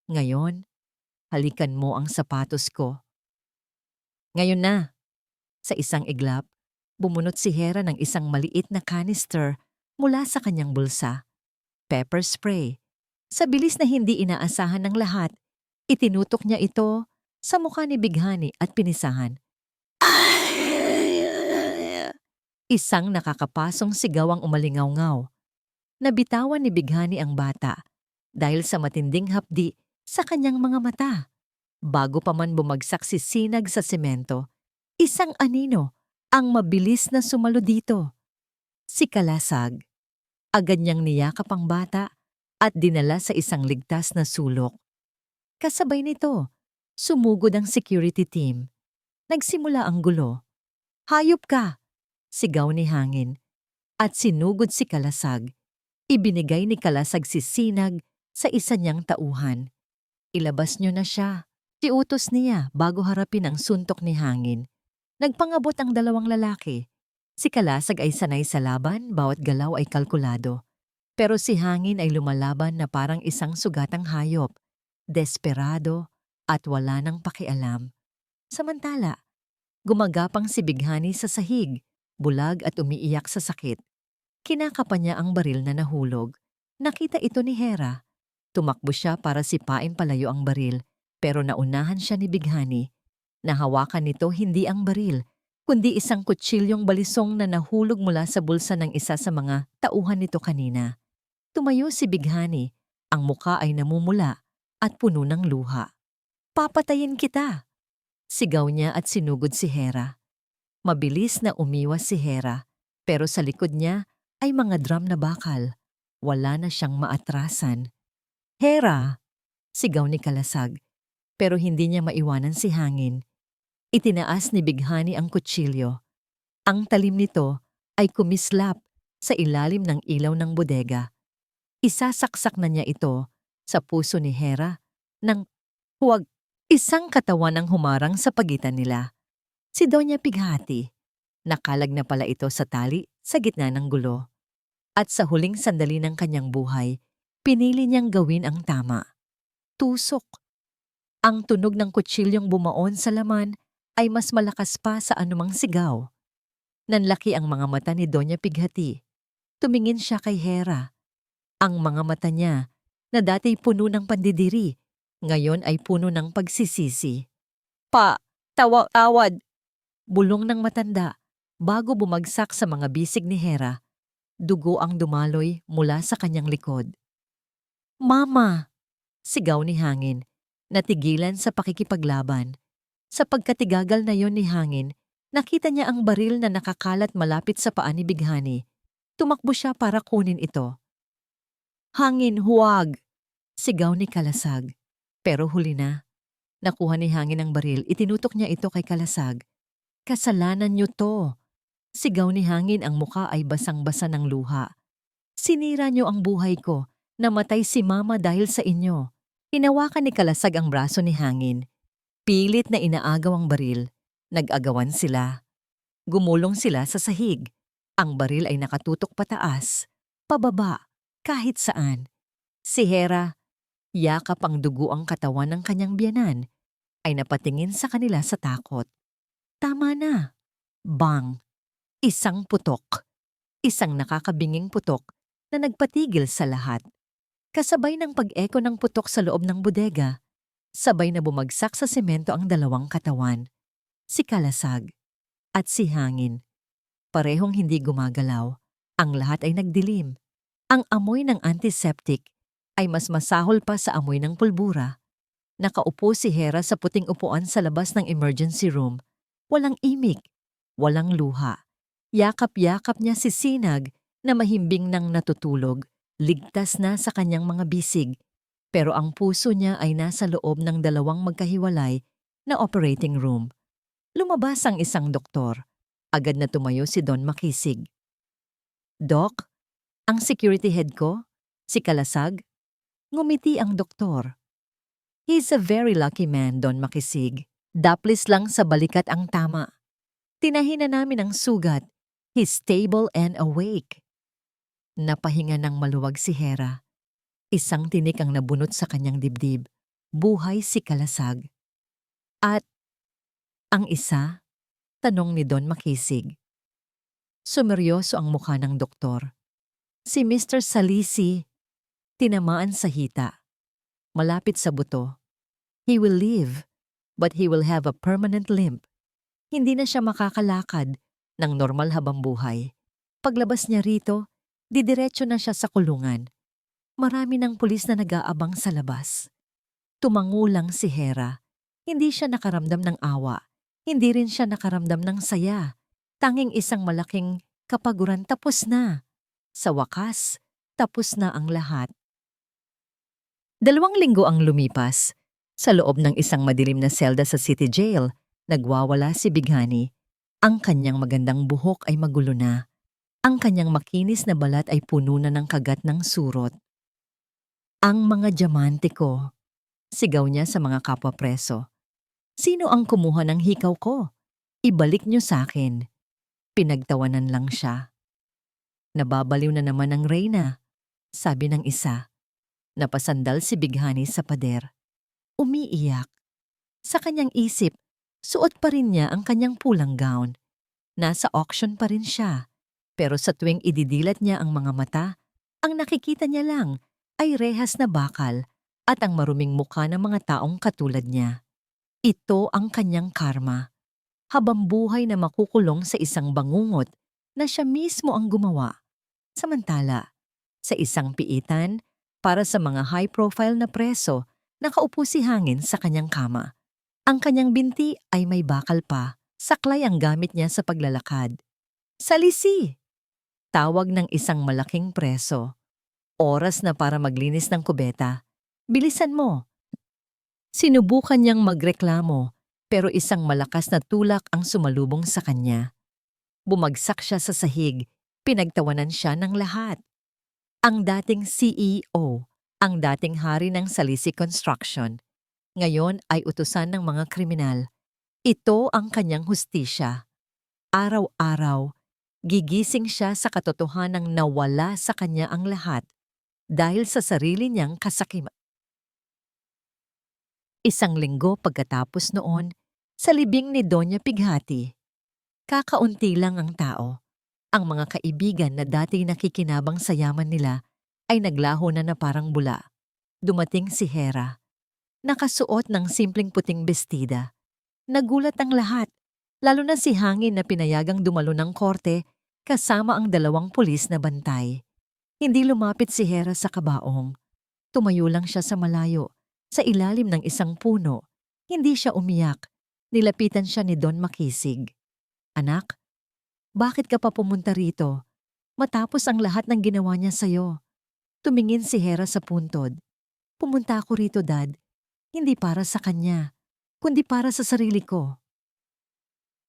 Ngayon, halikan mo ang sapatos ko. Ngayon na. Sa isang iglap, bumunot si Hera ng isang maliit na canister mula sa kanyang bulsa. Pepper spray. Sa bilis na hindi inaasahan ng lahat, itinutok niya ito sa mukha ni Bighani at pinisahan. Isang nakakapasong sigaw ang umalingaw-ngaw. Nabitawan ni Bighani ang bata dahil sa matinding hapdi sa kanyang mga mata. Bago pa man bumagsak si Sinag sa semento, isang anino ang mabilis na sumalo dito. Si Kalasag. Agad niyang niyakap ang bata at dinala sa isang ligtas na sulok. Kasabay nito, sumugod ang security team. Nagsimula ang gulo. Hayop ka! Sigaw ni Hangin. At sinugod si Kalasag. Ibinigay ni Kalasag si Sinag sa isa niyang tauhan. Ilabas niyo na siya. Siutos niya bago harapin ang suntok ni Hangin. Nagpangabot ang dalawang lalaki. Si Kalasag ay sanay sa laban, bawat galaw ay kalkulado. Pero si Hangin ay lumalaban na parang isang sugatang hayop, desperado at wala nang pakialam. Samantala, gumagapang si Bighani sa sahig, bulag at umiiyak sa sakit. Kinakapa niya ang baril na nahulog. Nakita ito ni Hera. Tumakbo siya para sipain palayo ang baril, pero naunahan siya ni Bighani. Nahawakan nito hindi ang baril, kundi isang kutsilyong balisong na nahulog mula sa bulsa ng isa sa mga tauhan nito kanina. Tumayo si Bighani, ang muka ay namumula at puno ng luha. "Papatayin kita!" Sigaw niya at sinugod si Hera. Mabilis na umiwas si Hera, pero sa likod niya ay mga drum na bakal. Wala na siyang maatrasan. "Hera!" Sigaw ni Kalasag, pero hindi niya maiwanan si Hangin. Itinaas ni Bighani ang kutsilyo. Ang talim nito ay kumislap sa ilalim ng ilaw ng bodega. Isasaksak na niya ito sa puso ni Hera nang huwag. Isang katawan ang humarang sa pagitan nila. Si Doña Pighati. Nakalag na pala ito sa tali sa gitna ng gulo. At sa huling sandali ng kanyang buhay, pinili niyang gawin ang tama. Tusok. Ang tunog ng kutsilyong bumaon sa laman ay mas malakas pa sa anumang sigaw. Nanlaki ang mga mata ni Doña Pighati. Tumingin siya kay Hera. Ang mga mata niya, na dati puno ng pandidiri, ngayon ay puno ng pagsisisi. Tawad! Bulong ng matanda bago bumagsak sa mga bisig ni Hera. Dugo ang dumaloy mula sa kanyang likod. "Mama!" Sigaw ni Hangin, natigilan sa pakikipaglaban. Sa pagkatigagal na yon ni Hangin, nakita niya ang baril na nakakalat malapit sa paa ni Bighani. Tumakbo siya para kunin ito. "Hangin, huwag!" Sigaw ni Kalasag. Pero huli na. Nakuha ni Hangin ang baril, itinutok niya ito kay Kalasag. "Kasalanan niyo to!" Sigaw ni Hangin, ang muka ay basang-basa ng luha. "Sinira niyo ang buhay ko. Namatay si Mama dahil sa inyo." Hinawakan ni Kalasag ang braso ni Hangin. Pilit na inaagaw ang baril. Nag-agawan sila. Gumulong sila sa sahig. Ang baril ay nakatutok pataas, pababa, kahit saan. Si Hera, yakap ang dugo ang katawan ng kanyang biyanan, ay napatingin sa kanila sa takot. Tama na. Bang! Isang putok. Isang nakakabinging putok na nagpatigil sa lahat. Kasabay ng pag-eko ng putok sa loob ng bodega, sabay na bumagsak sa semento ang dalawang katawan. Si Kalasag at si Hangin. Parehong hindi gumagalaw. Ang lahat ay nagdilim. Ang amoy ng antiseptic ay mas masahol pa sa amoy ng pulbura. Nakaupo si Hera sa puting upuan sa labas ng emergency room. Walang imik, walang luha. Yakap-yakap niya si Sinag na mahimbing nang natutulog. Ligtas na sa kanyang mga bisig. Pero ang puso niya ay nasa loob ng dalawang magkahiwalay na operating room. Lumabas ang isang doktor. Agad na tumayo si Don Makisig. "Doc, ang security head ko, si Kalasag." Ngumiti ang doktor. "He's a very lucky man, Don Makisig. Daplis lang sa balikat ang tama. Tinahin na namin ang sugat. He's stable and awake." Napahinga ng maluwag si Hera. Isang tinik ang nabunot sa kanyang dibdib. Buhay si Kalasag. "At ang isa?" Tanong ni Don Makisig. Sumeryoso ang mukha ng doktor. "Si Mr. Salisi, tinamaan sa hita. Malapit sa buto. He will live, but he will have a permanent limp. Hindi na siya makakalakad ng normal habang buhay. Paglabas niya rito, didiretso na siya sa kulungan. Marami ng pulis na nag-aabang sa labas." Tumangulang si Hera. Hindi siya nakaramdam ng awa. Hindi rin siya nakaramdam ng saya. Tanging isang malaking kapaguran, tapos na. Sa wakas, tapos na ang lahat. 2 linggo ang lumipas. Sa loob ng isang madilim na selda sa City Jail, nagwawala si Bighani. Ang kanyang magandang buhok ay magulo na. Ang kanyang makinis na balat ay puno na ng kagat ng surot. "Ang mga diamante ko," sigaw niya sa mga kapwa preso. "Sino ang kumuha ng hikaw ko? Ibalik niyo sa akin." Pinagtawanan lang siya. "Nababaliw na naman ang Reyna," sabi ng isa. Napasandal si Bighani sa pader. Umiiyak. Sa kanyang isip, suot pa rin niya ang kanyang pulang gown. Nasa auction pa rin siya. Pero sa tuwing ididilat niya ang mga mata, ang nakikita niya lang ay rehas na bakal at ang maruming mukha ng mga taong katulad niya. Ito ang kanyang karma. habang buhay na makukulong sa isang bangungot na siya mismo ang gumawa. Samantala, sa isang piitan, para sa mga high-profile na preso, nakaupo si Hangin sa kanyang kama. Ang kanyang binti ay may bakal pa, saklay ang gamit niya sa paglalakad. Salisi! Tawag ng isang malaking preso. Oras na para maglinis ng kubeta. Bilisan mo! Sinubukan niyang magreklamo, pero isang malakas na tulak ang sumalubong sa kanya. Bumagsak siya sa sahig, pinagtawanan siya ng lahat. Ang dating CEO, ang dating hari ng Salisi Construction, ngayon ay utusan ng mga kriminal. Ito ang kanyang hustisya. Araw-araw, gigising siya sa katotohanang nawala sa kanya ang lahat dahil sa sarili niyang kasakiman. Isang linggo pagkatapos noon, sa libing ni Doña Pighati, kakaunti lang ang tao. Ang mga kaibigan na dati nakikinabang sa yaman nila ay naglaho na parang bula. Dumating si Hera, nakasuot ng simpleng puting bestida. Nagulat ang lahat, lalo na si Hangin na pinayagang dumalo ng korte kasama ang 2 pulis na bantay. Hindi lumapit si Hera sa kabaong. Tumayo lang siya sa malayo, sa ilalim ng isang puno. Hindi siya umiyak. Nilapitan siya ni Don Makisig. Anak, bakit ka pa pumunta rito? Matapos ang lahat ng ginawa niya sa'yo. Tumingin si Hera sa puntod. Pumunta ako rito, Dad. Hindi para sa kanya, kundi para sa sarili ko.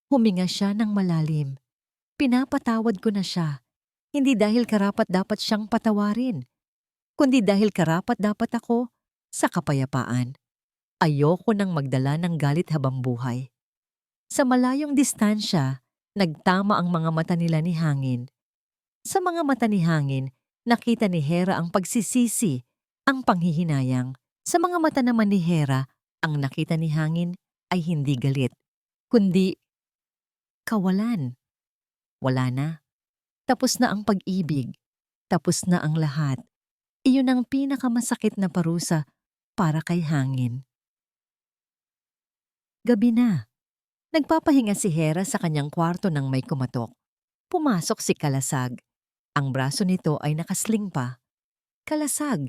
Huminga siya ng malalim. Pinapatawad ko na siya. Hindi dahil karapat-dapat siyang patawarin, kundi dahil karapat-dapat ako sa kapayapaan. Ayoko nang magdala ng galit habang buhay. Sa malayong distansya, nagtama ang mga mata nila ni Hangin. Sa mga mata ni Hangin, nakita ni Hera ang pagsisisi, ang panghihinayang. Sa mga mata naman ni Hera, ang nakita ni Hangin ay hindi galit, kundi kawalan. Wala na. Tapos na ang pag-ibig. Tapos na ang lahat. Iyon ang pinakamasakit na parusa para kay Hangin. Gabi na. Nagpapahinga si Hera sa kanyang kwarto nang may kumatok. Pumasok si Kalasag. Ang braso nito ay nakasling pa. Kalasag,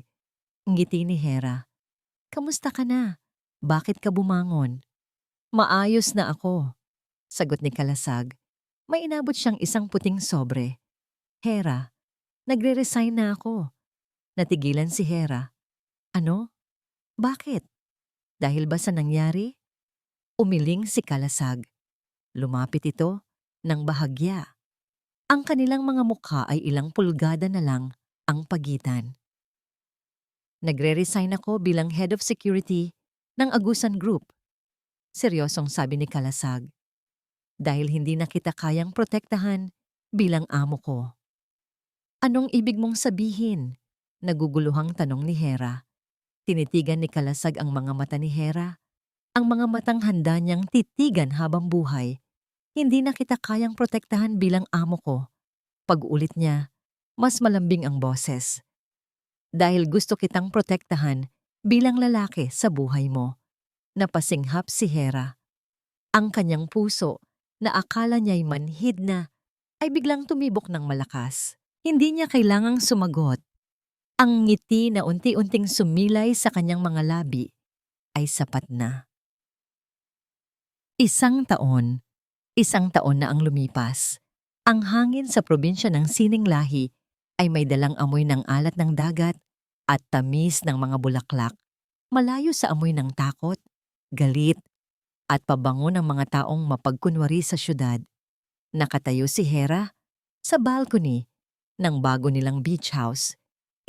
ngiti ni Hera. Kamusta ka na? Bakit ka bumangon? Maayos na ako, sagot ni Kalasag. May inabot siyang isang puting sobre. Hera, nagre-resign na ako. Natigilan si Hera. Ano? Bakit? Dahil ba sa nangyari? Umiling si Kalasag. Lumapit ito ng bahagya. Ang kanilang mga mukha ay ilang pulgada na lang ang pagitan. Nagre-resign ako bilang Head of Security ng Agusan Group. Seryosong sabi ni Kalasag. Dahil hindi na kita kayang protektahan bilang amo ko. Anong ibig mong sabihin? Naguguluhang tanong ni Hera. Tinitigan ni Kalasag ang mga mata ni Hera. Ang mga matang handa niyang titigan habang buhay. Hindi na kita kayang protektahan bilang amo ko. Pag-ulit niya, mas malambing ang boses. Dahil gusto kitang protektahan bilang lalaki sa buhay mo. Napasinghap si Hera. Ang kanyang puso, na akala niya'y manhid na, ay biglang tumibok ng malakas. Hindi niya kailangang sumagot. Ang ngiti na unti-unting sumilay sa kanyang mga labi ay sapat na. Isang taon na ang lumipas. Ang hangin sa probinsya ng Sining Lahi ay may dalang amoy ng alat ng dagat at tamis ng mga bulaklak, malayo sa amoy ng takot, galit, at pabango ng mga taong mapagkunwari sa syudad. Nakatayo si Hera sa balcony ng bago nilang beach house,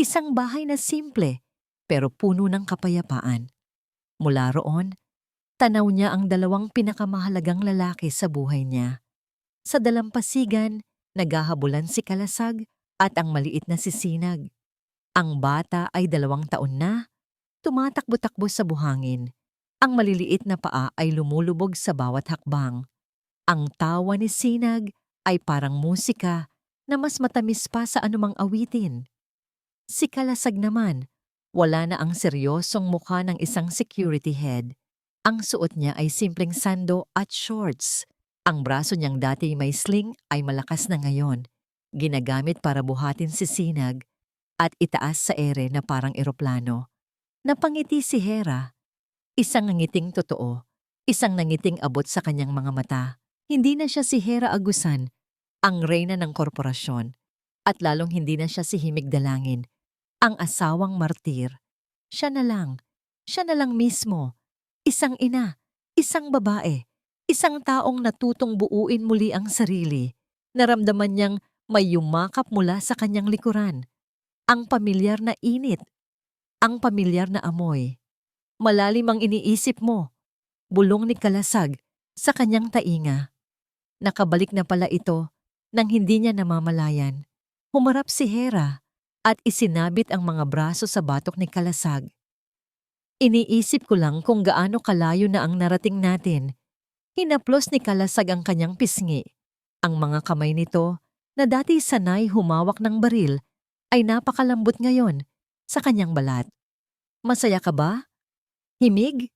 isang bahay na simple pero puno ng kapayapaan. Mula roon, tanaw niya ang 2 pinakamahalagang lalaki sa buhay niya. Sa dalampasigan, naghahabulan si Kalasag at ang maliit na si Sinag. Ang bata ay 2 taon na, tumatakbo-takbo sa buhangin. Ang maliliit na paa ay lumulubog sa bawat hakbang. Ang tawa ni Sinag ay parang musika na mas matamis pa sa anumang awitin. Si Kalasag naman, wala na ang seryosong mukha ng isang security head. Ang suot niya ay simpleng sando at shorts. Ang braso niyang dati may sling ay malakas na ngayon, ginagamit para buhatin si Sinag at itaas sa ere na parang eroplano. Napangiti si Hera, isang nangiting totoo, isang nangiting abot sa kanyang mga mata. Hindi na siya si Hera Agusan, ang reyna ng korporasyon, at lalong hindi na siya si Himig Dalangin, ang asawang martir. Siya na lang mismo, isang ina, isang babae, isang taong natutong buuin muli ang sarili. Naramdaman niyang may yumakap mula sa kanyang likuran. Ang pamilyar na init, ang pamilyar na amoy. Malalim ang iniisip mo, bulong ni Kalasag sa kanyang tainga. Nakabalik na pala ito nang hindi niya namamalayan. Humarap si Hera at isinabit ang mga braso sa batok ni Kalasag. Iniisip ko lang kung gaano kalayo na ang narating natin. Hinaplos ni Kalasag ang kanyang pisngi. Ang mga kamay nito na dati sanay humawak ng baril ay napakalambot ngayon sa kanyang balat. Masaya ka ba? Himig?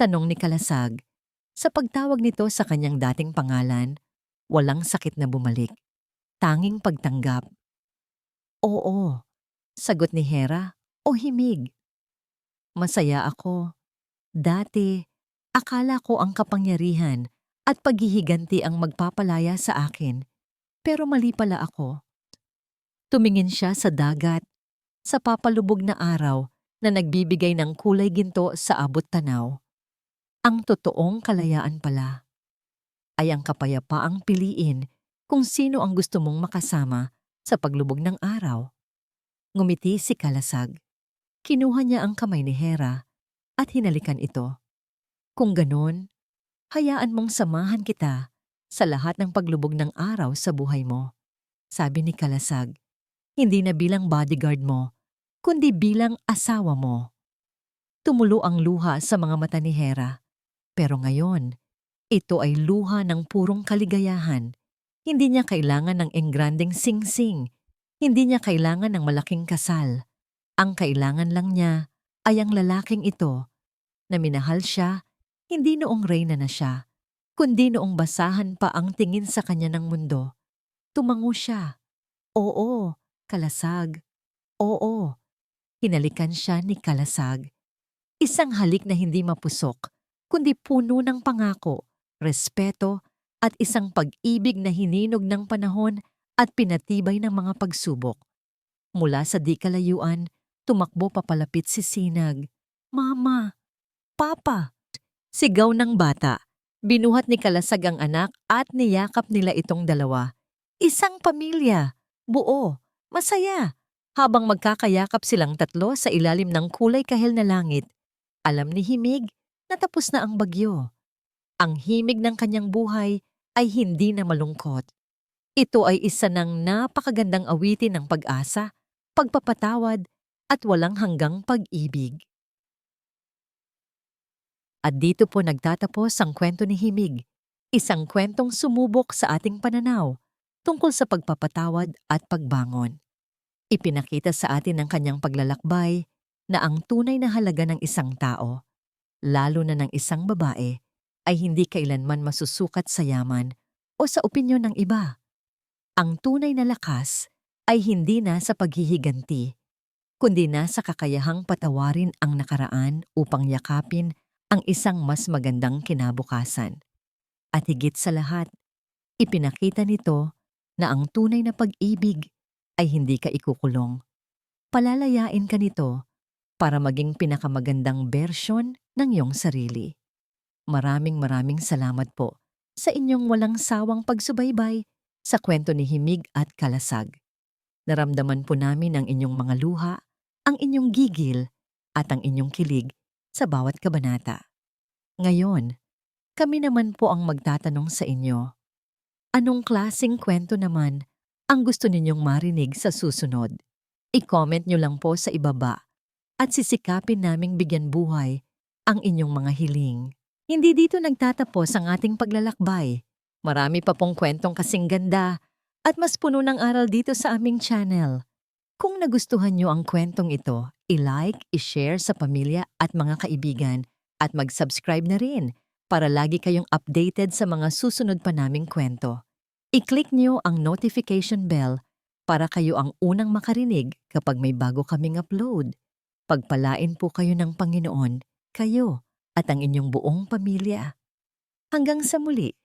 Tanong ni Kalasag. Sa pagtawag nito sa kanyang dating pangalan, walang sakit na bumalik. Tanging pagtanggap. Oo, sagot ni Hera o himig. Masaya ako. Dati, akala ko ang kapangyarihan at paghihiganti ang magpapalaya sa akin. Pero mali pala ako. Tumingin siya sa dagat, sa papalubog na araw na nagbibigay ng kulay ginto sa abot tanaw. Ang totoong kalayaan pala ay ang kapayapaang piliin kung sino ang gusto mong makasama sa paglubog ng araw. Ngumiti si Kalasag. Kinuha niya ang kamay ni Hera at hinalikan ito. Kung ganon, hayaan mong samahan kita sa lahat ng paglubog ng araw sa buhay mo. Sabi ni Kalasag, hindi na bilang bodyguard mo, kundi bilang asawa mo. Tumulo ang luha sa mga mata ni Hera. Pero ngayon, ito ay luha ng purong kaligayahan. Hindi niya kailangan ng engrandeng sing-sing. Hindi niya kailangan ng malaking kasal. Ang kailangan lang niya ay ang lalaking ito na minahal siya, hindi noong reyna na siya, kundi noong basahan pa ang tingin sa kanya ng mundo. Tumango siya. Oo, Kalasag. Oo. Hinalikan siya ni Kalasag. Isang halik na hindi mapusok, kundi puno ng pangako, respeto, at isang pag-ibig na hininog ng panahon at pinatibay ng mga pagsubok. Mula sa di kalayuan, tumakbo papalapit si Sinag. Mama! Papa! Sigaw ng bata. Binuhat ni Kalasag ang anak at niyakap nila itong dalawa. Isang pamilya, buo, masaya. Habang magkakayakap silang tatlo sa ilalim ng kulay kahel na langit, alam ni Himig na tapos na ang bagyo. Ang himig ng kanyang buhay ay hindi na malungkot. Ito ay isa ng napakagandang awitin ng pag-asa, pagpapatawad, at walang hanggang pag-ibig. At dito po nagtatapos ang kwento ni Himig, isang kwentong sumubok sa ating pananaw tungkol sa pagpapatawad at pagbangon. Ipinakita sa atin ng kanyang paglalakbay na ang tunay na halaga ng isang tao, lalo na ng isang babae, ay hindi kailanman masusukat sa yaman o sa opinyon ng iba. Ang tunay na lakas ay hindi na sa paghihiganti, kundi na sa kakayahang patawarin ang nakaraan upang yakapin ang isang mas magandang kinabukasan. At higit sa lahat, ipinakita nito na ang tunay na pag-ibig ay hindi ka ikukulong. Palalayain ka nito para maging pinakamagandang bersyon ng iyong sarili. Maraming salamat po sa inyong walang sawang pagsubaybay sa kwento ni Himig at Kalasag. Naramdaman po namin ang inyong mga luha, ang inyong gigil, at ang inyong kilig sa bawat kabanata. Ngayon, kami naman po ang magtatanong sa inyo. Anong klaseng kwento naman ang gusto ninyong marinig sa susunod? I-comment nyo lang po sa ibaba at sisikapin naming bigyan buhay ang inyong mga hiling. Hindi dito nagtatapos ang ating paglalakbay. Marami pa pong kwentong kasing ganda at mas puno ng aral dito sa aming channel. Kung nagustuhan nyo ang kwentong ito, i-like, i-share sa pamilya at mga kaibigan at mag-subscribe na rin para lagi kayong updated sa mga susunod pa naming kwento. I-click niyo ang notification bell para kayo ang unang makarinig kapag may bago kaming upload. Pagpalain po kayo ng Panginoon, kayo at ang inyong buong pamilya. Hanggang sa muli.